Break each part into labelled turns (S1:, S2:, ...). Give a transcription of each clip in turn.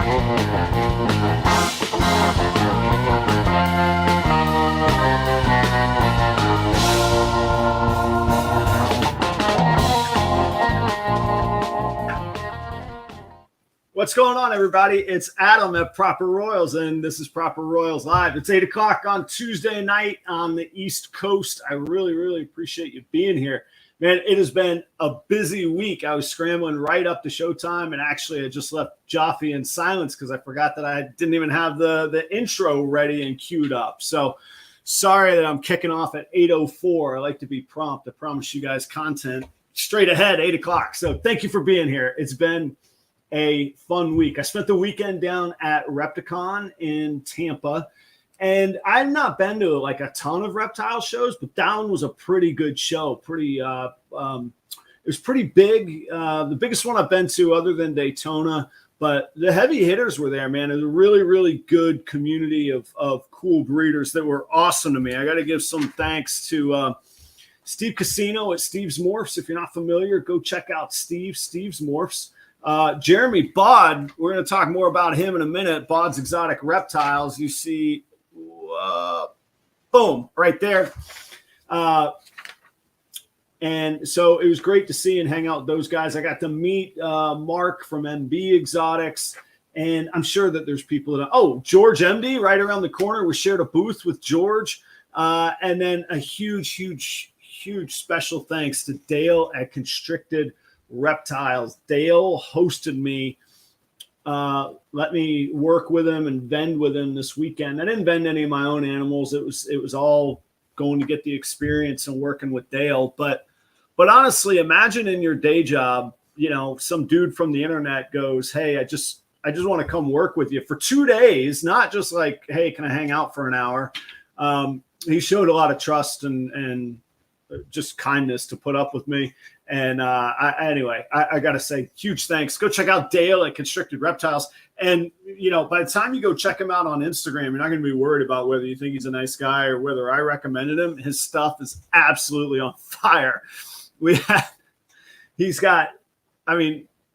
S1: What's going on, everybody? It's Adam at Proper Royals, and this is Proper Royals Live. It's 8 o'clock on Tuesday night on the East Coast. I really, really appreciate you being here. Man, it has been a busy week. I was scrambling right up to showtime, and actually I just left Jaffy in silence because I forgot that I didn't even have the intro ready and queued up. So sorry that I'm kicking off at 8:04. I like to be prompt. I promise you guys content straight ahead, 8 o'clock. So thank you for being here. It's been a fun week. I spent the weekend down at Repticon in Tampa, and I've not been to like a ton of reptile shows, but that one was a pretty good show. It was pretty big. The biggest one I've been to other than Daytona, but the heavy hitters were there, man. It was a really, really good community of cool breeders that were awesome to me. I got to give some thanks to Steve Casino at Steve's Morphs. If you're not familiar, go check out Steve's Morphs. Jeremy Bod, we're going to talk more about him in a minute. Bod's Exotic Reptiles. You see, boom, right there. And so it was great to see and hang out with those guys. I got to meet Mark from MB Exotics, and I'm sure that there's people that, George MD right around the corner. We shared a booth with George. And then a huge special thanks to Dale at Constricted Reptiles. Dale hosted me, let me work with him and vend with him this weekend. I didn't vend any of my own animals. It was all going to get the experience and working with Dale. But honestly, imagine in your day job, some dude from the internet goes, "Hey, I just want to come work with you for 2 days," not just like, "Hey, can I hang out for an hour?" He showed a lot of trust and just kindness to put up with me. And I got to say, huge thanks. Go check out Dale at Constricted Reptiles. And, by the time you go check him out on Instagram, you're not going to be worried about whether you think he's a nice guy or whether I recommended him. His stuff is absolutely on fire. The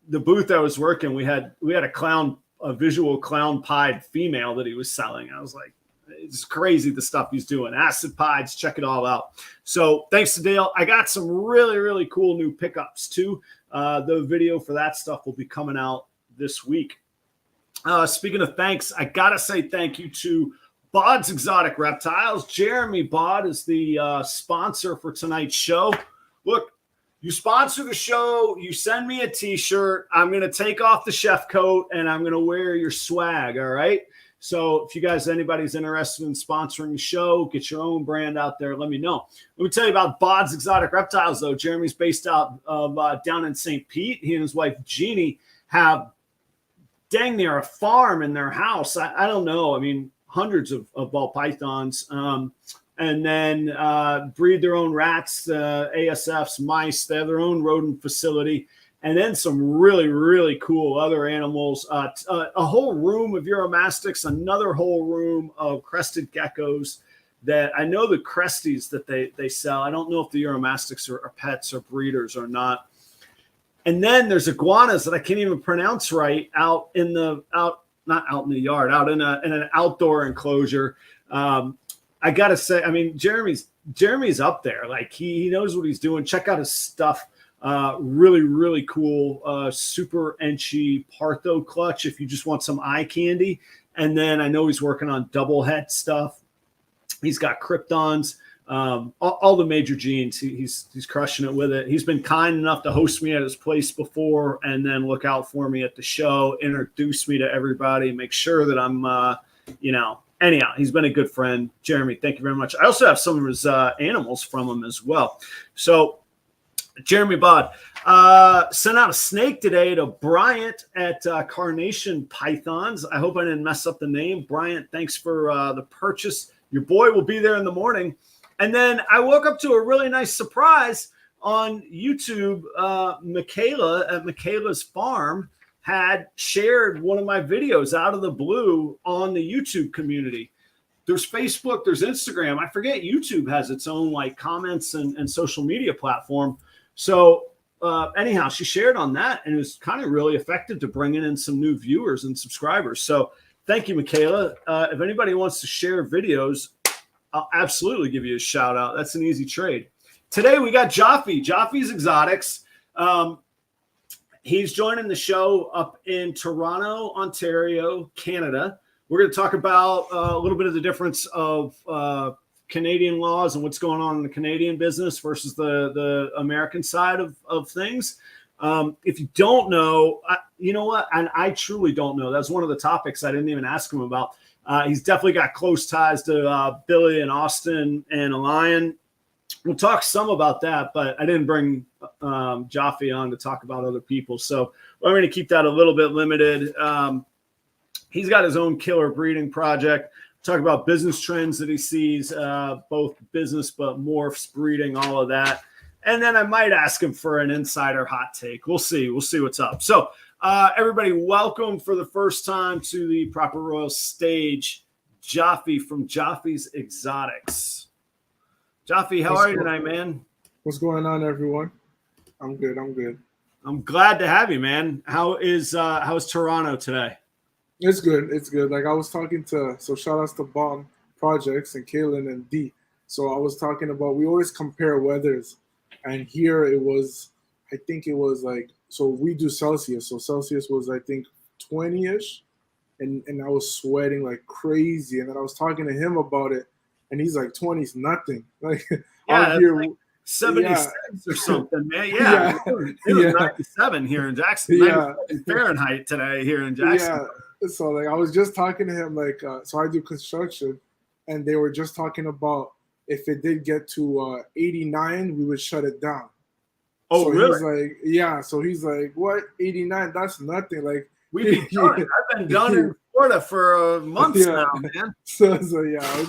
S1: booth I was working, we had a visual clown pied female that he was selling. I was like, it's crazy the stuff he's doing. Acid pieds, check it all out. So thanks to Dale. I got some really, really cool new pickups too. The video for that stuff will be coming out this week. Speaking of thanks, I got to say thank you to Bod's Exotic Reptiles. Jeremy Bod is the sponsor for tonight's show. Look, you sponsor the show, you send me a t-shirt, I'm going to take off the chef coat and I'm going to wear your swag, all right? So if anybody's interested in sponsoring the show, get your own brand out there, let me know. Let me tell you about Bod's Exotic Reptiles, though. Jeremy's based out of down in St. Pete. He and his wife, Jeannie, have dang near a farm in their house. I don't know. Hundreds of ball pythons. And then breed their own rats, ASFs, mice. They have their own rodent facility. And then some really, really cool other animals. A whole room of Uromastyx, another whole room of crested geckos that I know the cresties that they sell. I don't know if the Uromastyx are pets or breeders or not. And then there's iguanas that I can't even pronounce right out in an outdoor enclosure. I got to say, Jeremy's up there. Like he knows what he's doing. Check out his stuff. Really, really cool, super enchy Partho clutch if you just want some eye candy. And then I know he's working on double head stuff. He's got Kryptons, all the major genes. He's crushing it with it. He's been kind enough to host me at his place before and then look out for me at the show, introduce me to everybody, make sure that I'm, anyhow, he's been a good friend. Jeremy, thank you very much. I also have some of his animals from him as well. So, Jeremy Bod sent out a snake today to Bryant at Carnation Pythons. I hope I didn't mess up the name. Bryant, thanks for the purchase. Your boy will be there in the morning. And then I woke up to a really nice surprise on YouTube. Michaela at Michaela's Farm had shared one of my videos out of the blue on the YouTube community. There's Facebook, there's Instagram. I forget YouTube has its own like comments and social media platform. So anyhow, she shared on that, and it was kind of really effective to bringing in some new viewers and subscribers. So thank you, Michaela. If anybody wants to share videos, I'll absolutely give you a shout out. That's an easy trade. Today we got Jaffy Exotics. He's joining the show up in Toronto, Ontario, Canada. We're going to talk about a little bit of the difference of Canadian laws and what's going on in the Canadian business versus the American side of things. If you don't know, you know what? And I truly don't know. That's one of the topics I didn't even ask him about. He's definitely got close ties to Billy and Austin and Lion. We'll talk some about that, but I didn't bring Jaffy on to talk about other people. So we're going to keep that a little bit limited. He's got his own killer breeding project. Talk about business trends that he sees, both business, but morphs, breeding, all of that. And then I might ask him for an insider hot take. We'll see. We'll see what's up. So everybody, welcome for the first time to the Proper Royals stage, Jaffy from Jaffy's Exotics. Jaffy, how are you tonight, man?
S2: What's going on, everyone? I'm good.
S1: I'm glad to have you, man. How's Toronto today?
S2: It's good. Like I was talking to, so shout outs to Bomb Projects and Kaylin and D. So I was talking about, we always compare weathers, and here it was, I think it was like, so we do Celsius. So Celsius was, I think, 20-ish, and I was sweating like crazy. And then I was talking to him about it, and he's like, 20's nothing. Like out here,
S1: like 76 or something, man. It was 97 here in Jackson. 97 Fahrenheit today here in Jackson.
S2: So like I was just talking to him, like so I do construction, and they were just talking about if it did get to 89, we would shut it down.
S1: Oh,
S2: so
S1: really?
S2: He's like, yeah. So he's like, what? 89? That's nothing. Like
S1: we've been done. I've been done in Florida for months now, man.
S2: So yeah,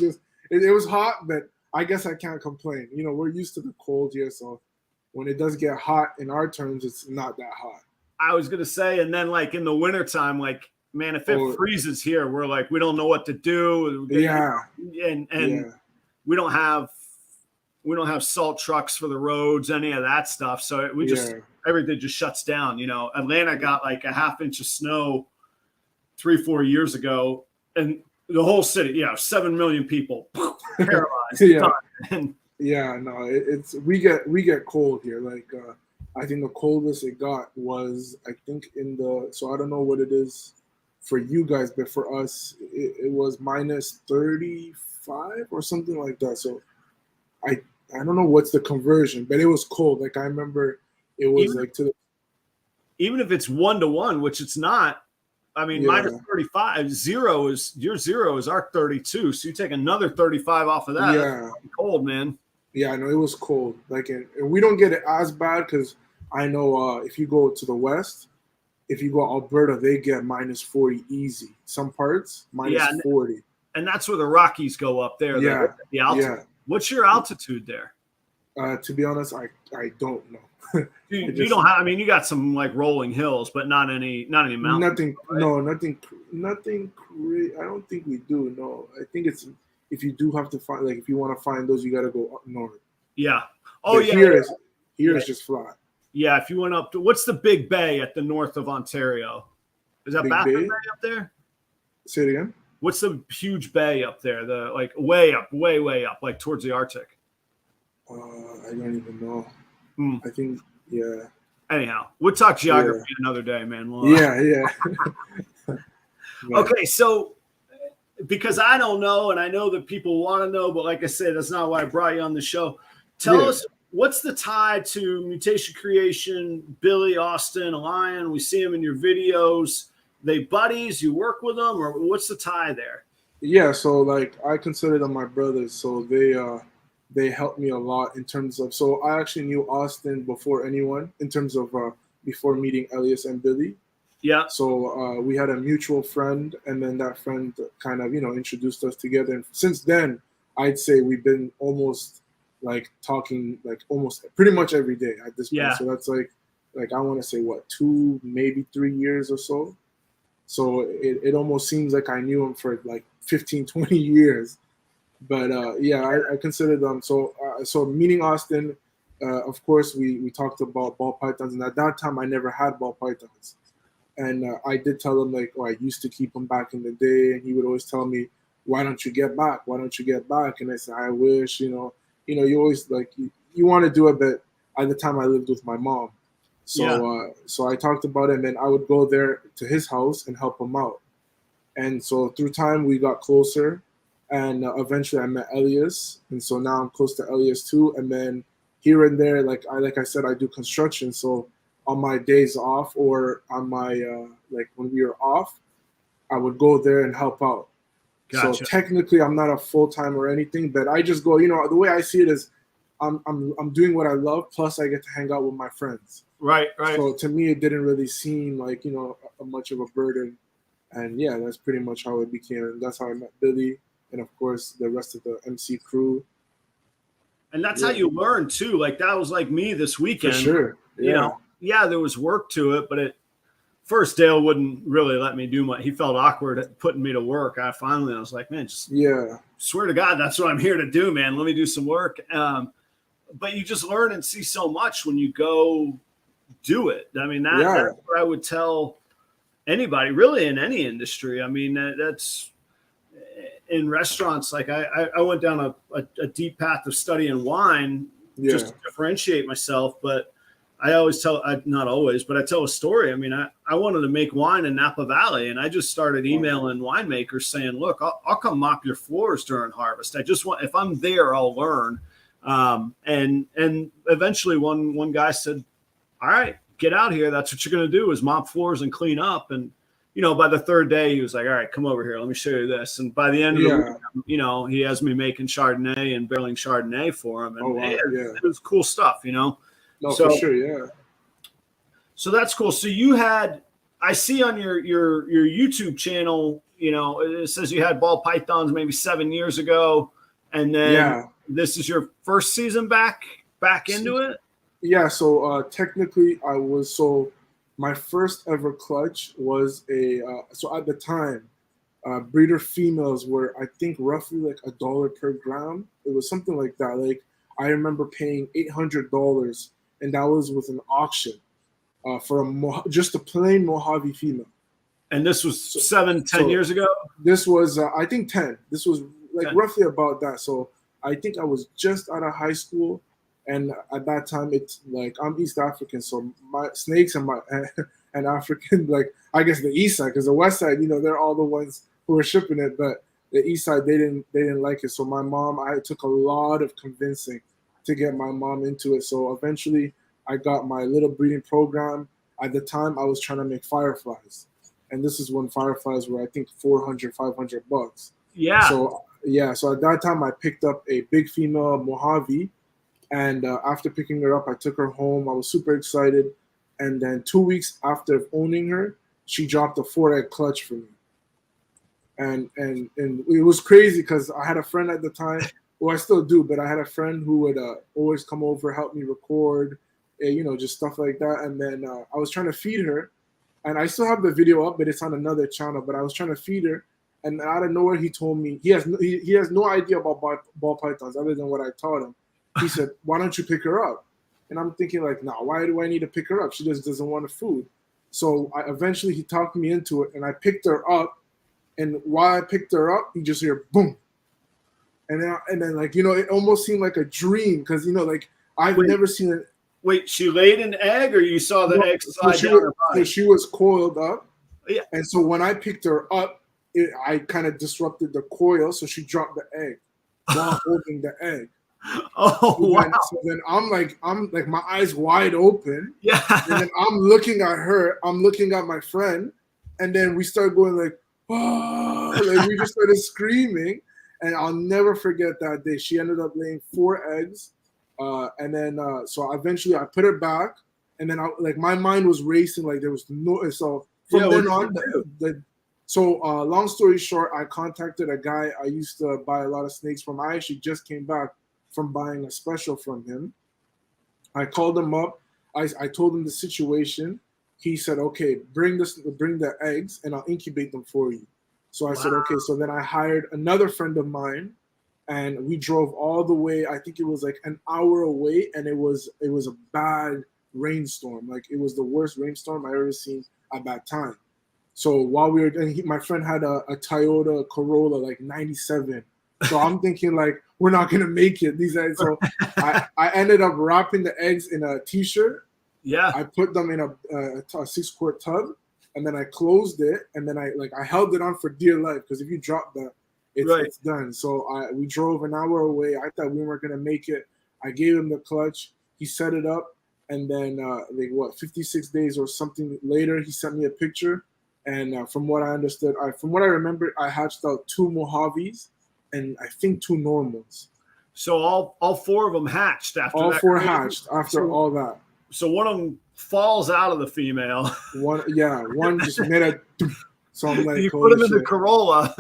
S2: it was hot, but I guess I can't complain. You know, we're used to the cold here, so when it does get hot in our terms, it's not that hot.
S1: I was gonna say, and then like in the wintertime, like, man, if it freezes here, we're like, we don't know what to do. And we don't have salt trucks for the roads, any of that stuff. So we just everything just shuts down. You know, Atlanta got like a half inch of snow 3-4 years ago, and the whole city, 7 million people paralyzed.
S2: It's we get cold here. Like I think the coldest it got was, I think so I don't know what it is for you guys, but for us, it was minus 35 or something like that. So I don't know what's the conversion, but it was cold. Like I remember it was
S1: even if it's 1-to-1, which it's not. I mean, minus 35, your zero is our 32. So you take another 35 off of that.
S2: Yeah.
S1: That's cold, man.
S2: Yeah, I know it was cold. Like, and we don't get it as bad because I know if you go to the west, if you go Alberta, they get minus 40 easy. Some parts, minus 40.
S1: And that's where the Rockies go up there. The altitude. Yeah. What's your altitude there?
S2: To be honest, I don't know.
S1: You don't have. I mean, you got some like rolling hills, but not any mountains.
S2: Nothing.
S1: Right?
S2: No, nothing crazy. I don't think we do. No, I think it's if you do have to find, like, if you want to find those, you got to go up north.
S1: Yeah.
S2: Oh, but yeah. Here is just flat.
S1: Yeah. If you went up to, what's the big bay at the north of Ontario? Is that Baffin Bay up there?
S2: Say it again.
S1: What's the huge bay up there? The like way up, way up, like towards the Arctic.
S2: I don't even know. I think,
S1: Anyhow, we'll talk geography another day, man. Okay, so because I don't know, and I know that people want to know, but like I said, that's not why I brought you on the show. Tell us, what's the tie to Mutation Creation, Billy, Austin, Lion? We see them in your videos. They buddies? You work with them, or what's the tie there?
S2: Yeah, so like I consider them my brothers. So they helped me a lot in terms of. So I actually knew Austin before anyone in terms of before meeting Elias and Billy.
S1: Yeah.
S2: So we had a mutual friend, and then that friend kind of introduced us together. And since then, I'd say we've been almost like talking like almost pretty much every day at this point.
S1: Yeah.
S2: So that's like I want to say 2, maybe 3 years or so. So it almost seems like I knew him for like 15, 20 years. But I consider them. So meeting Austin, of course, we talked about ball pythons, and at that time, I never had ball pythons. And I did tell him, like, oh, I used to keep them back in the day, and he would always tell me, why don't you get back? Why don't you get back? And I said, I wish, you always, like, you want to do it, but at the time I lived with my mom. So so I talked about it, and then I would go there to his house and help him out. And so through time, we got closer, and eventually I met Elias, and so now I'm close to Elias too. And then here and there, like I said, I do construction, so on my days off or on my like when we were off, I would go there and help out.
S1: Gotcha.
S2: So technically, I'm not a full time or anything, but I just go. The way I see it is, I'm doing what I love, plus I get to hang out with my friends.
S1: Right.
S2: So to me, it didn't really seem like a much of a burden, and yeah, that's pretty much how it became. And that's how I met Billy, and of course the rest of the MC crew.
S1: And that's how you learn too. Like that was like me this weekend.
S2: For sure. Yeah.
S1: There was work to it, but first Dale wouldn't really let me do much. He felt awkward at putting me to work. I was like, man, just swear to God, that's what I'm here to do, man. Let me do some work. But you just learn and see so much when you go do it. I mean, that's what I would tell anybody really in any industry. I mean, that's in restaurants. Like I went down a deep path of studying wine just to differentiate myself. But I always not always, but I tell a story. I mean, I wanted to make wine in Napa Valley, and I just started emailing winemakers saying, look, I'll come mop your floors during harvest. I just want, if I'm there, I'll learn. And eventually one guy said, all right, get out here. That's what you're going to do is mop floors and clean up. And, by the third day, he was like, all right, come over here. Let me show you this. And by the end of the week, he has me making Chardonnay and barreling Chardonnay for him. And it was cool stuff, No,
S2: for sure, yeah.
S1: So that's cool. So you had, I see on your YouTube channel, it says you had ball pythons maybe 7 years ago. And then this is your first season back into it?
S2: Yeah, so technically my first ever clutch was so at the time, breeder females were, I think, roughly like $1 per gram. It was something like that. Like I remember paying $800, and that was with an auction for just a plain Mojave female.
S1: And this was 10 years ago?
S2: This was, I think, 10. This was like 10. Roughly about that. So I think I was just out of high school. And at that time, it's like I'm East African, so my snakes and African, like I guess the East side, because the West side, they're all the ones who were shipping it, but the East side they didn't like it. So my mom, I took a lot of convincing to get my mom into it. So eventually, I got my little breeding program. At the time, I was trying to make fireflies, and this is when fireflies were, I think, $400, $500.
S1: Yeah.
S2: So at that time, I picked up a big female Mojave. And after picking her up, I took her home. I was super excited. And then 2 weeks after owning her, she dropped a 4-egg clutch for me. And it was crazy because I had a friend at the time, well, I still do, but I had a friend who would always come over, help me record, just stuff like that. And then I was trying to feed her. And I still have the video up, but it's on another channel. But I was trying to feed her. And out of nowhere, he told me he has no idea about ball pythons other than what I taught him. He said, why don't you pick her up? And I'm thinking like, no, why do I need to pick her up? She just doesn't want the food. So eventually he talked me into it, and I picked her up. And while I picked her up, you just hear boom. And then like, it almost seemed like a dream because, like I've never seen it.
S1: Wait, she laid an egg or you saw the egg slide down her body?
S2: So she was coiled up.
S1: Yeah.
S2: And so when I picked her up, I kind of disrupted the coil. So she dropped the egg while holding the egg.
S1: Oh, wow.
S2: So then I'm like my eyes wide open.
S1: Yeah.
S2: And then I'm looking at her. I'm looking at my friend. And then we start going like, oh, like we just started screaming. And I'll never forget that day. She ended up laying 4 eggs. And then so eventually I put her back. And then my mind was racing. Like there was no. So from then on, long story short, I contacted a guy I used to buy a lot of snakes from. I actually just came back from buying a special from him. I called him up. I told him the situation. He said, okay, bring the eggs and I'll incubate them for you. So I said, okay. So then I hired another friend of mine and we drove all the way. I think it was like an hour away, and it was a bad rainstorm. Like it was the worst rainstorm I ever seen at that time. So while we were, and my friend had a Toyota Corolla like '97. So I'm thinking like we're not gonna make it. These eggs. So I ended up wrapping the eggs in a T-shirt.
S1: Yeah.
S2: I put them in a 6-quart tub, and then I closed it, and then I held it on for dear life, because if you drop that, it's done. So we drove an hour away. I thought we weren't gonna make it. I gave him the clutch. He set it up, and then 56 days or something later, he sent me a picture. And from what I understood, from what I remember, I hatched out 2 Mojaves and I think 2 normals.
S1: So all 4 of them hatched after
S2: all
S1: that.
S2: All 4 hatched after all that.
S1: So one of them falls out of the female.
S2: One just made a. So I'm like,
S1: you put him in the Corolla,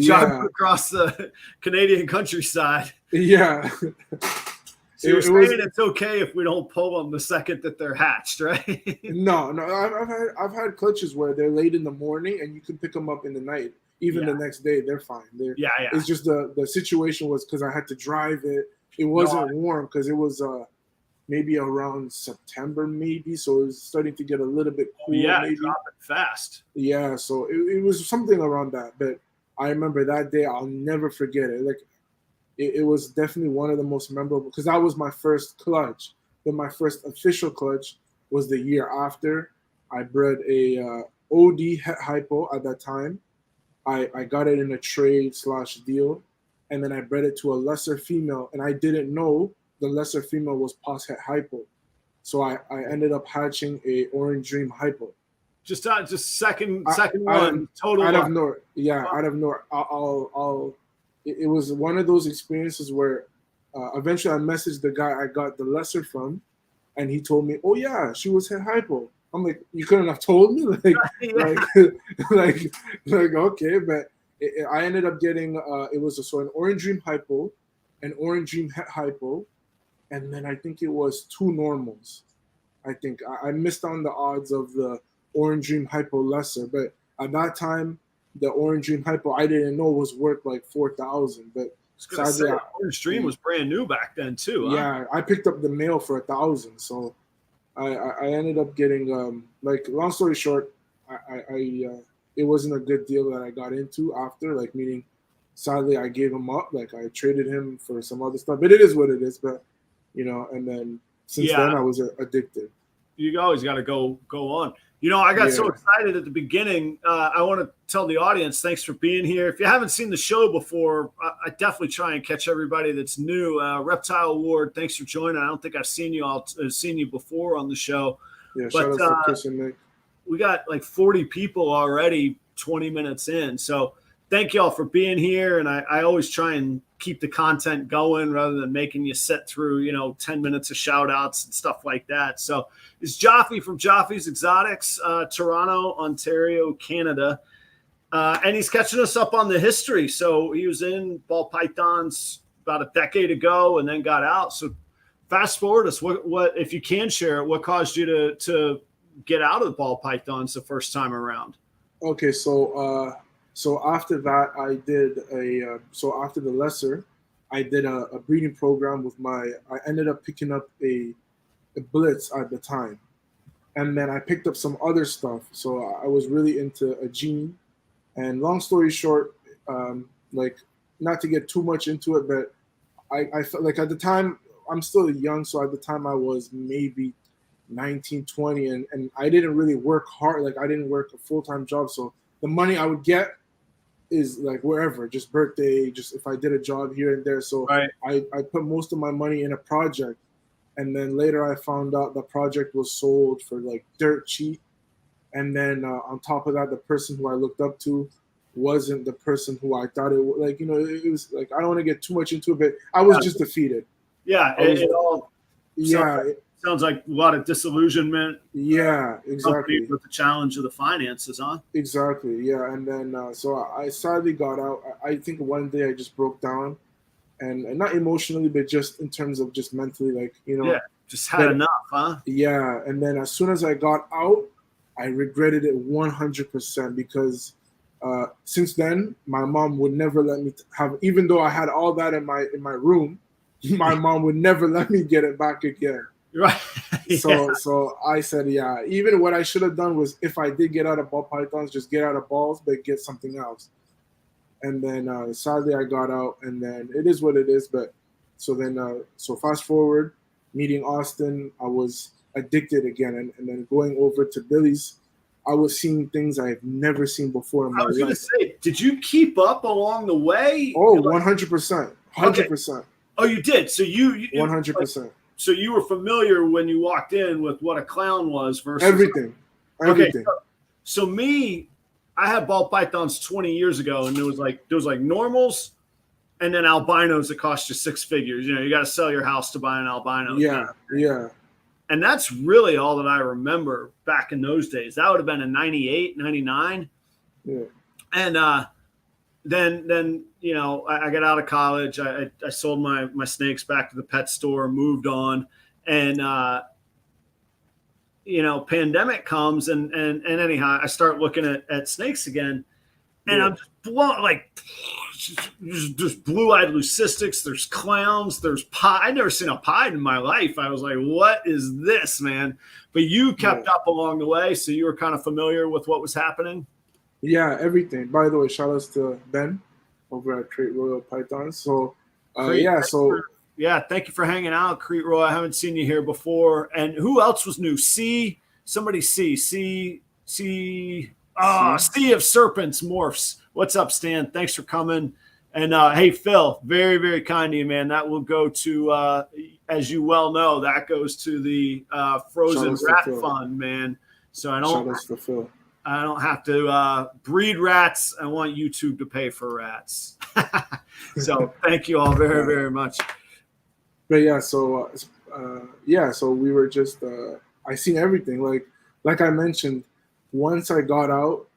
S1: drive across the Canadian countryside.
S2: Yeah.
S1: So you're saying it's okay if we don't pull them the second that they're hatched, right?
S2: No. I've had clutches where they're late in the morning and you can pick them up in the night. Even the next day, they're fine. It's just the situation was because I had to drive it. It wasn't warm because it was maybe around September, maybe. So it was starting to get a little bit cool. Maybe.
S1: Dropping fast.
S2: Yeah, so it was something around that. But I remember that day. I'll never forget it. Like, it was definitely one of the most memorable, because that was my first clutch. Then my first official clutch was the year after. I bred a OD het hypo at that time. I got it in a trade/deal, and then I bred it to a lesser female, and I didn't know the lesser female was pos het hypo. So I ended up hatching a Orange Dream hypo.
S1: Just second one total
S2: out of nowhere. Yeah, out of nowhere. It was one of those experiences where eventually I messaged the guy I got the lesser from, and he told me, "Oh yeah, she was het hypo." I'm like, "You couldn't have told me?" like okay, but I ended up getting it was an Orange Dream hypo, an Orange Dream het hypo, and then I think it was 2 normals. I think I missed on the odds of the Orange Dream hypo lesser, but at that time, the Orange Dream hypo I didn't know was worth like 4,000. But
S1: sadly, Orange Dream was brand new back then too. Huh?
S2: Yeah, I picked up the male for 1,000. So I ended up getting long story short, it wasn't a good deal that I got into after, meaning sadly I gave him up. Like I traded him for some other stuff, but it is what it is. But and then since then I was addicted.
S1: You always got to go on. I got so excited at the beginning. I want to tell the audience, thanks for being here. If you haven't seen the show before, I definitely try and catch everybody that's new. Reptile Ward, thanks for joining. I don't think I've seen you before on the show.
S2: Yeah, shout out to Chris and Nick.
S1: We got like 40 people already 20 minutes in. So thank y'all for being here. And I always try and keep the content going rather than making you sit through, 10 minutes of shout outs and stuff like that. So it's Jaffy from Jaffy's Exotics, Toronto, Ontario, Canada. And he's catching us up on the history. So he was in ball pythons about a decade ago and then got out. So fast forward us. What if you can share it, what caused you to get out of the ball pythons the first time around?
S2: Okay, so after that, I did after the lesser, I did a breeding program with I ended up picking up a Blitz at the time. And then I picked up some other stuff. So I was really into a gene. And long story short, not to get too much into it, but I felt like at the time, I'm still young. So at the time I was maybe 19, 20, and I didn't really work hard. Like I didn't work a full-time job. So the money I would get is like wherever, just birthday, just if I did a job here and there. So I put most of my money in a project. And then later I found out the project was sold for like dirt cheap. And then on top of that, the person who I looked up to wasn't the person who I thought it was. Like, it was like, I don't want to get too much into it, but I was just defeated.
S1: Yeah. Sounds like a lot of disillusionment.
S2: Yeah, exactly.
S1: With the challenge of the finances, huh?
S2: Exactly, yeah. And then, so I sadly got out. I think one day I just broke down. And not emotionally, but just in terms of just mentally,
S1: Yeah, just had enough, huh?
S2: Yeah, and then as soon as I got out, I regretted it 100% because since then, my mom would never let me have, even though I had all that in my room, my mom would never let me get it back again.
S1: Right.
S2: So I said, yeah, even what I should have done was, if I did get out of ball pythons, just get out of balls, but get something else. And then sadly I got out, and then it is what it is. But so fast forward, meeting Austin, I was addicted again, and then going over to Billy's, I was seeing things I've never seen before in my life.
S1: I was going to say, did you keep up along the way?
S2: Oh, 100%. 100%.
S1: Oh, you did. So you
S2: 100%.
S1: So you were familiar when you walked in with what a clown was versus
S2: everything.
S1: Okay, so me, I had ball pythons 20 years ago, and there was like normals, and then albinos that cost you six figures. You know, you got to sell your house to buy an albino.
S2: Yeah.
S1: And that's really all that I remember back in those days. That would have been in 98, 99.
S2: Yeah.
S1: And then you know, I got out of college. I sold my snakes back to the pet store, moved on, and you know, pandemic comes, and anyhow, I start looking at snakes again, and I'm just blown, like just blue-eyed leucistics. There's clowns. There's pied. I'd never seen a pied in my life. I was like, what is this, man? But you kept up along the way, so you were kind of familiar with what was happening.
S2: Yeah, everything. By the way, shout outs to Ben over at Crate Royal Pythons. So,
S1: thank you for hanging out, Crete Roy. I haven't seen you here before. And who else was new? C of Serpents, Morphs. What's up, Stan? Thanks for coming. And hey, Phil, very, very kind to you, man. That will go to, as you well know, that goes to the Frozen Rat Fund, man. So I don't have to breed rats. I want YouTube to pay for rats. So thank you all very, very much.
S2: But yeah, so we were just I seen everything. Like I mentioned, once I got out,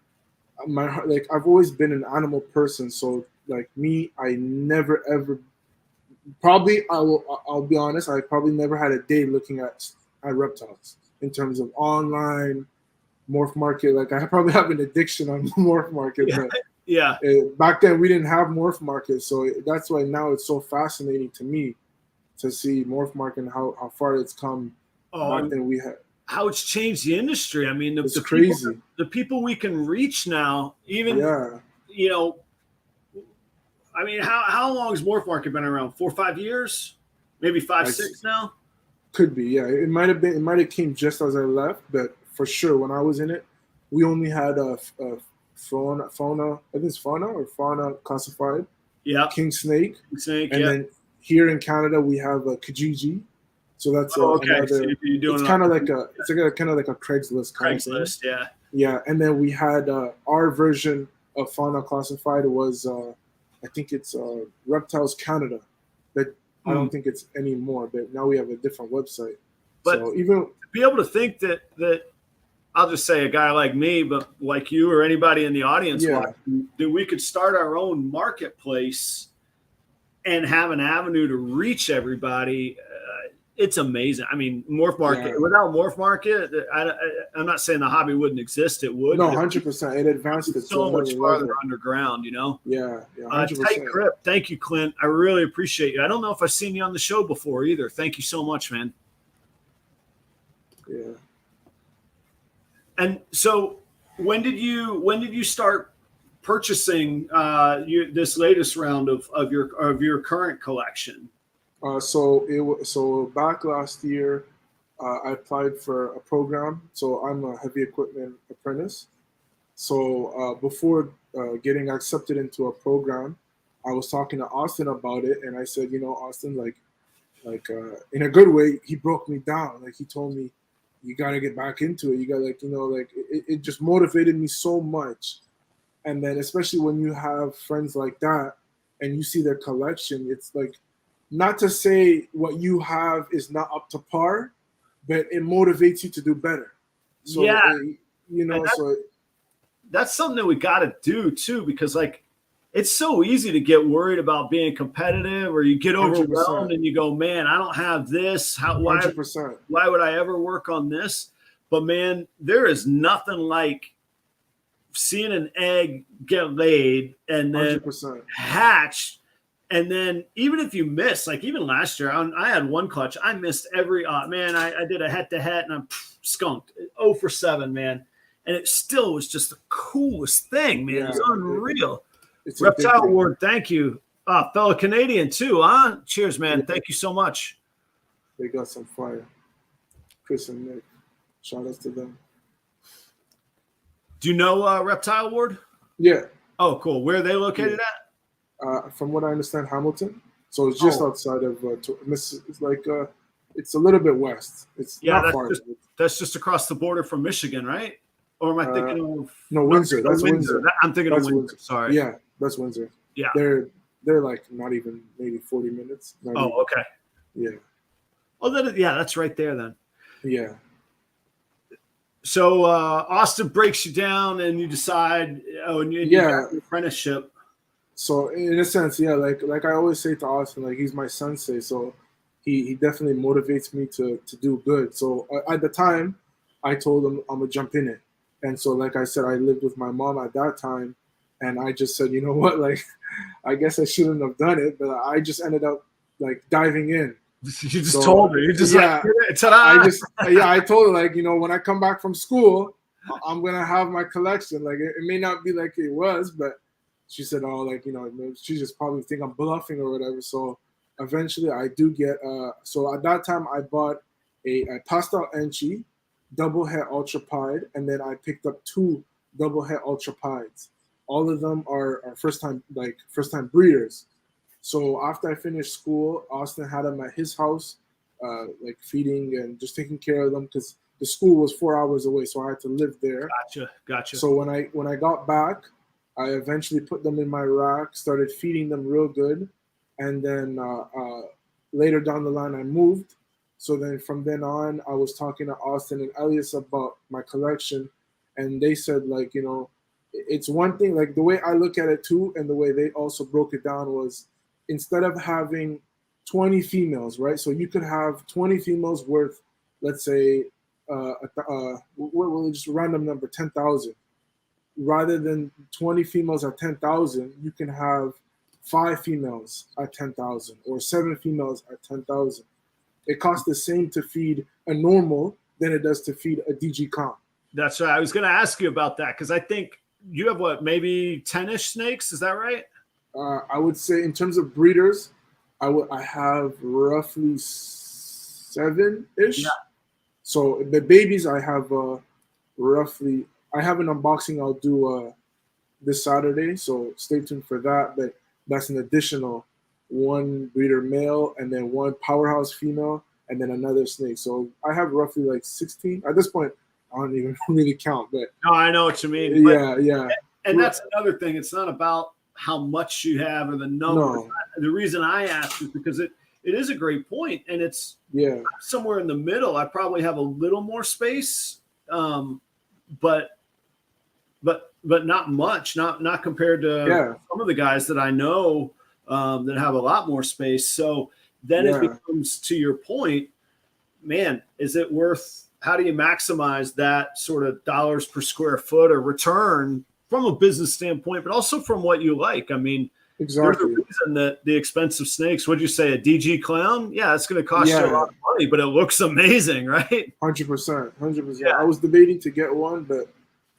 S2: I've always been an animal person. So like me, I never ever I'll be honest, I probably never had a day looking at reptiles in terms of online morph market. Like I probably have an addiction on morph market. But back then we didn't have morph market, so that's why now it's so fascinating to me to see morph market and how far it's come. Back then we had
S1: how it's changed the industry. I mean,
S2: it's crazy.
S1: The people we can reach now, even you know, I mean, how long has morph market been around? 4 or 5 years, maybe 5, 6 now.
S2: Could be, yeah. It might have came just as I left, but for sure when I was in it, we only had a fauna. I think it's fauna classified.
S1: Yeah.
S2: King snake. And then here in Canada we have a Kijiji. So that's another. So it's kind of like a Craigslist.
S1: Craigslist, yeah.
S2: Yeah, and then we had our version of fauna classified was I think it's Reptiles Canada. That I don't think it's anymore, but now we have a different website.
S1: But
S2: so even
S1: to be able to think that I'll just say a guy like me, but like you or anybody in the audience, that we could start our own marketplace and have an avenue to reach everybody. It's amazing. I mean, morph market, without morph market, I'm not saying the hobby wouldn't exist. It would.
S2: No, 100%. It advanced it
S1: so much farther underground, you know?
S2: Yeah. 100%.
S1: Tight grip. Thank you, Clint. I really appreciate you. I don't know if I've seen you on the show before either. Thank you so much, man.
S2: Yeah.
S1: And so when did you start purchasing this latest round of your current collection?
S2: So back last year, I applied for a program. So I'm a heavy equipment apprentice. So before getting accepted into a program, I was talking to Austin about it, and I said, you know, Austin, like in a good way, he broke me down. Like he told me, you got to get back into it. You got it just motivated me so much. And then especially when you have friends like that and you see their collection, it's like, not to say what you have is not up to par, but it motivates you to do better. So,
S1: that's something that we got to do too, because like, it's so easy to get worried about being competitive, or you get overwhelmed 100%. And you go, man, I don't have this. Why would I ever work on this? But man, there is nothing like seeing an egg get laid and then
S2: 100%.
S1: hatch. And then even if you miss, like even last year, I had one clutch. I missed every man. I did a head-to-head and I'm skunked 0 for 7, man. And it still was just the coolest thing, man.
S2: Yeah,
S1: it was unreal.
S2: It's
S1: Reptile Award, thank you. Fellow Canadian too, huh? Cheers, man.
S2: Yeah.
S1: Thank you so much.
S2: They got some fire. Chris and Nick. Shout out to them.
S1: Do you know Reptile Award?
S2: Yeah.
S1: Oh, cool. Where are they located at?
S2: From what I understand, Hamilton. So it's just outside of it's like it's a little bit west. It's not far.
S1: That's just across the border from Michigan, right? Or am I thinking of
S2: Windsor? That's Windsor.
S1: I'm thinking of Windsor. Sorry.
S2: Yeah, that's Windsor.
S1: Yeah.
S2: They're like not even maybe 40 minutes.
S1: Okay.
S2: Yeah.
S1: Oh, that's right there then.
S2: Yeah.
S1: So Austin breaks you down, and you decide, and you got the apprenticeship.
S2: So in a sense, yeah, like I always say to Austin, like he's my sensei, so he definitely motivates me to do good. So at the time, I told him I'm gonna jump in it, and so like I said, I lived with my mom at that time, and I just said, you know what, like I guess I shouldn't have done it, but I just ended up like diving in.
S1: You just told her. You just I
S2: told her, like, you know, when I come back from school, I'm gonna have my collection. Like it may not be like it was, but she said, oh, like, you know, she just probably think I'm bluffing or whatever. So eventually I do get so at that time I bought a pastel Enchi, double head ultra pied, and then I picked up 2 double head ultra pieds. All of them are first time breeders. So after I finished school, Austin had them at his house, like feeding and just taking care of them because the school was 4 hours away, so I had to live there.
S1: Gotcha.
S2: So when I got back, I eventually put them in my rack, started feeding them real good, and then later down the line I moved. So then from then on, I was talking to Austin and Elias about my collection, and they said, like, you know, it's one thing, like the way I look at it too, and the way they also broke it down was, instead of having 20 females, right? So you could have 20 females worth, let's say, just a random number, 10,000. Rather than 20 females at 10,000, you can have 5 females at 10,000 or 7 females at 10,000. It costs the same to feed a normal than it does to feed a DG comp.
S1: That's right. I was going to ask you about that because I think you have maybe 10-ish snakes? Is that right?
S2: I would say in terms of breeders, I have roughly 7-ish. Yeah. So the babies I have roughly. I have an unboxing I'll do this Saturday, so stay tuned for that. But that's an additional 1 breeder male and then 1 powerhouse female and then another snake. So I have roughly like 16 at this point. I don't even really count, but
S1: no, I know what you mean.
S2: Yeah.
S1: And that's another thing. It's not about how much you have or the number. No. The reason I asked is because it is a great point, and it's somewhere in the middle. I probably have a little more space, but not much, not compared to some of the guys that I know that have a lot more space. So then it becomes, to your point, man, is it worth? How do you maximize that sort of dollars per square foot or return from a business standpoint, but also from what you like? I mean,
S2: exactly.
S1: There's a reason that the expensive snakes, what'd you say, a DG clown? Yeah, it's going to cost you a lot of money, but it looks amazing, right?
S2: 100%.
S1: Yeah.
S2: I was debating to get one, but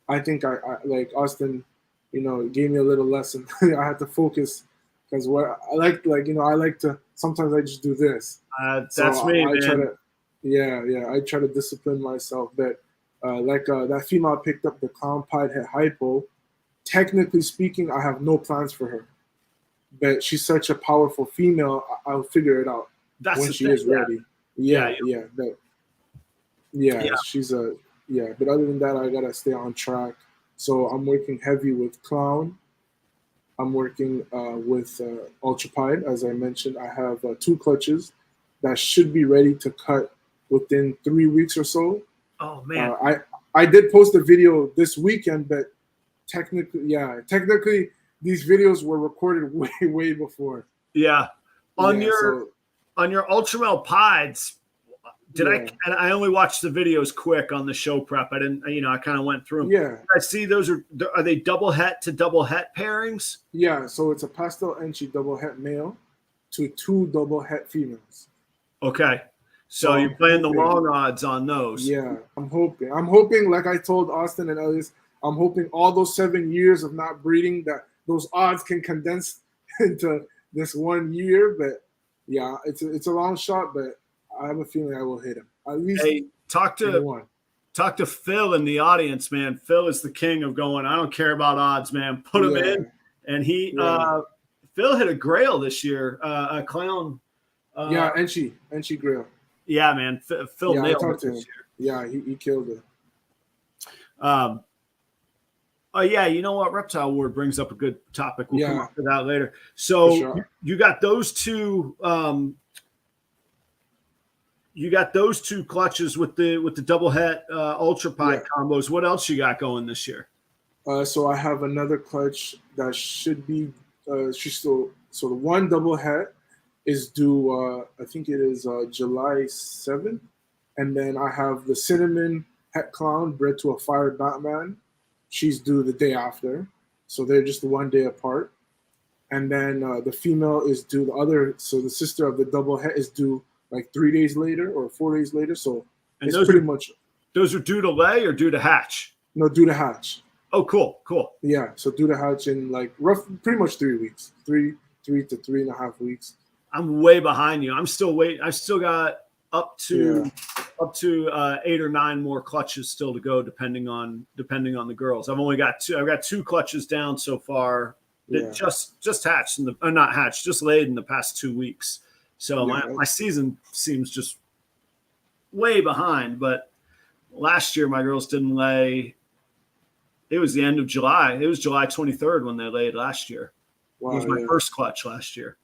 S2: I think I like Austin, you know, gave me a little lesson. I had to focus because what I like, I like to, sometimes I just do this.
S1: That's me, man.
S2: I try to discipline myself. But that female I picked up, the clown pied head hypo, technically speaking, I have no plans for her. But she's such a powerful female, I'll figure it out when she is ready. She's a but other than that, I gotta stay on track. So I'm working heavy with clown. I'm working with ultra pied, as I mentioned. I have 2 clutches that should be ready to cut within 3 weeks or so.
S1: Oh man!
S2: I did post a video this weekend, but technically these videos were recorded way before.
S1: Yeah, on your Ultramel pieds, And I only watched the videos quick on the show prep. I didn't, I kind of went through them.
S2: Yeah.
S1: I see are they double het to double het pairings?
S2: Yeah. So it's a pastel enchi double het male to 2 double het females.
S1: Okay. So you're playing the long odds on those.
S2: Yeah. I'm hoping, like I told Austin and Elias, I'm hoping all those 7 years of not breeding, that those odds can condense into this 1 year. But yeah, it's a long shot, but I have a feeling I will hit him. At least
S1: talk to Phil in the audience, man. Phil is the king of going, I don't care about odds, man. Put him in. And Phil hit a grail this year, a clown.
S2: Enchi grail.
S1: Yeah, man. Phil nailed it this year.
S2: Yeah, he killed it.
S1: Oh yeah, you know what? Reptile Ward brings up a good topic. We'll come up to that later. So you got those two. You got those 2 clutches with the double het ultra pied combos. What else you got going this year?
S2: So I have another clutch that should be. So the 1 double het is due. I think it is July 7th, and then I have the cinnamon het clown bred to a fire Batman. She's due the day after, so they're just 1 day apart. And then the female is due so the sister of the double het is due like 3 days later or 4 days later. So
S1: and
S2: it's pretty much.
S1: Those are due to lay or due to hatch?
S2: No, due to hatch.
S1: Oh, cool.
S2: Yeah, so due to hatch in like pretty much 3 weeks, 3 to 3.5 weeks. I'm
S1: way behind you. I'm still waiting. I still got up to 8 or 9 more clutches still to go, depending on the girls. I've only got 2. I've got 2 clutches down so far. That just hatched not hatched, just laid in the past 2 weeks. So my season seems just way behind. But last year my girls didn't lay. It was the end of July. It was July 23rd when they laid last year. Wow, it was my first clutch last year.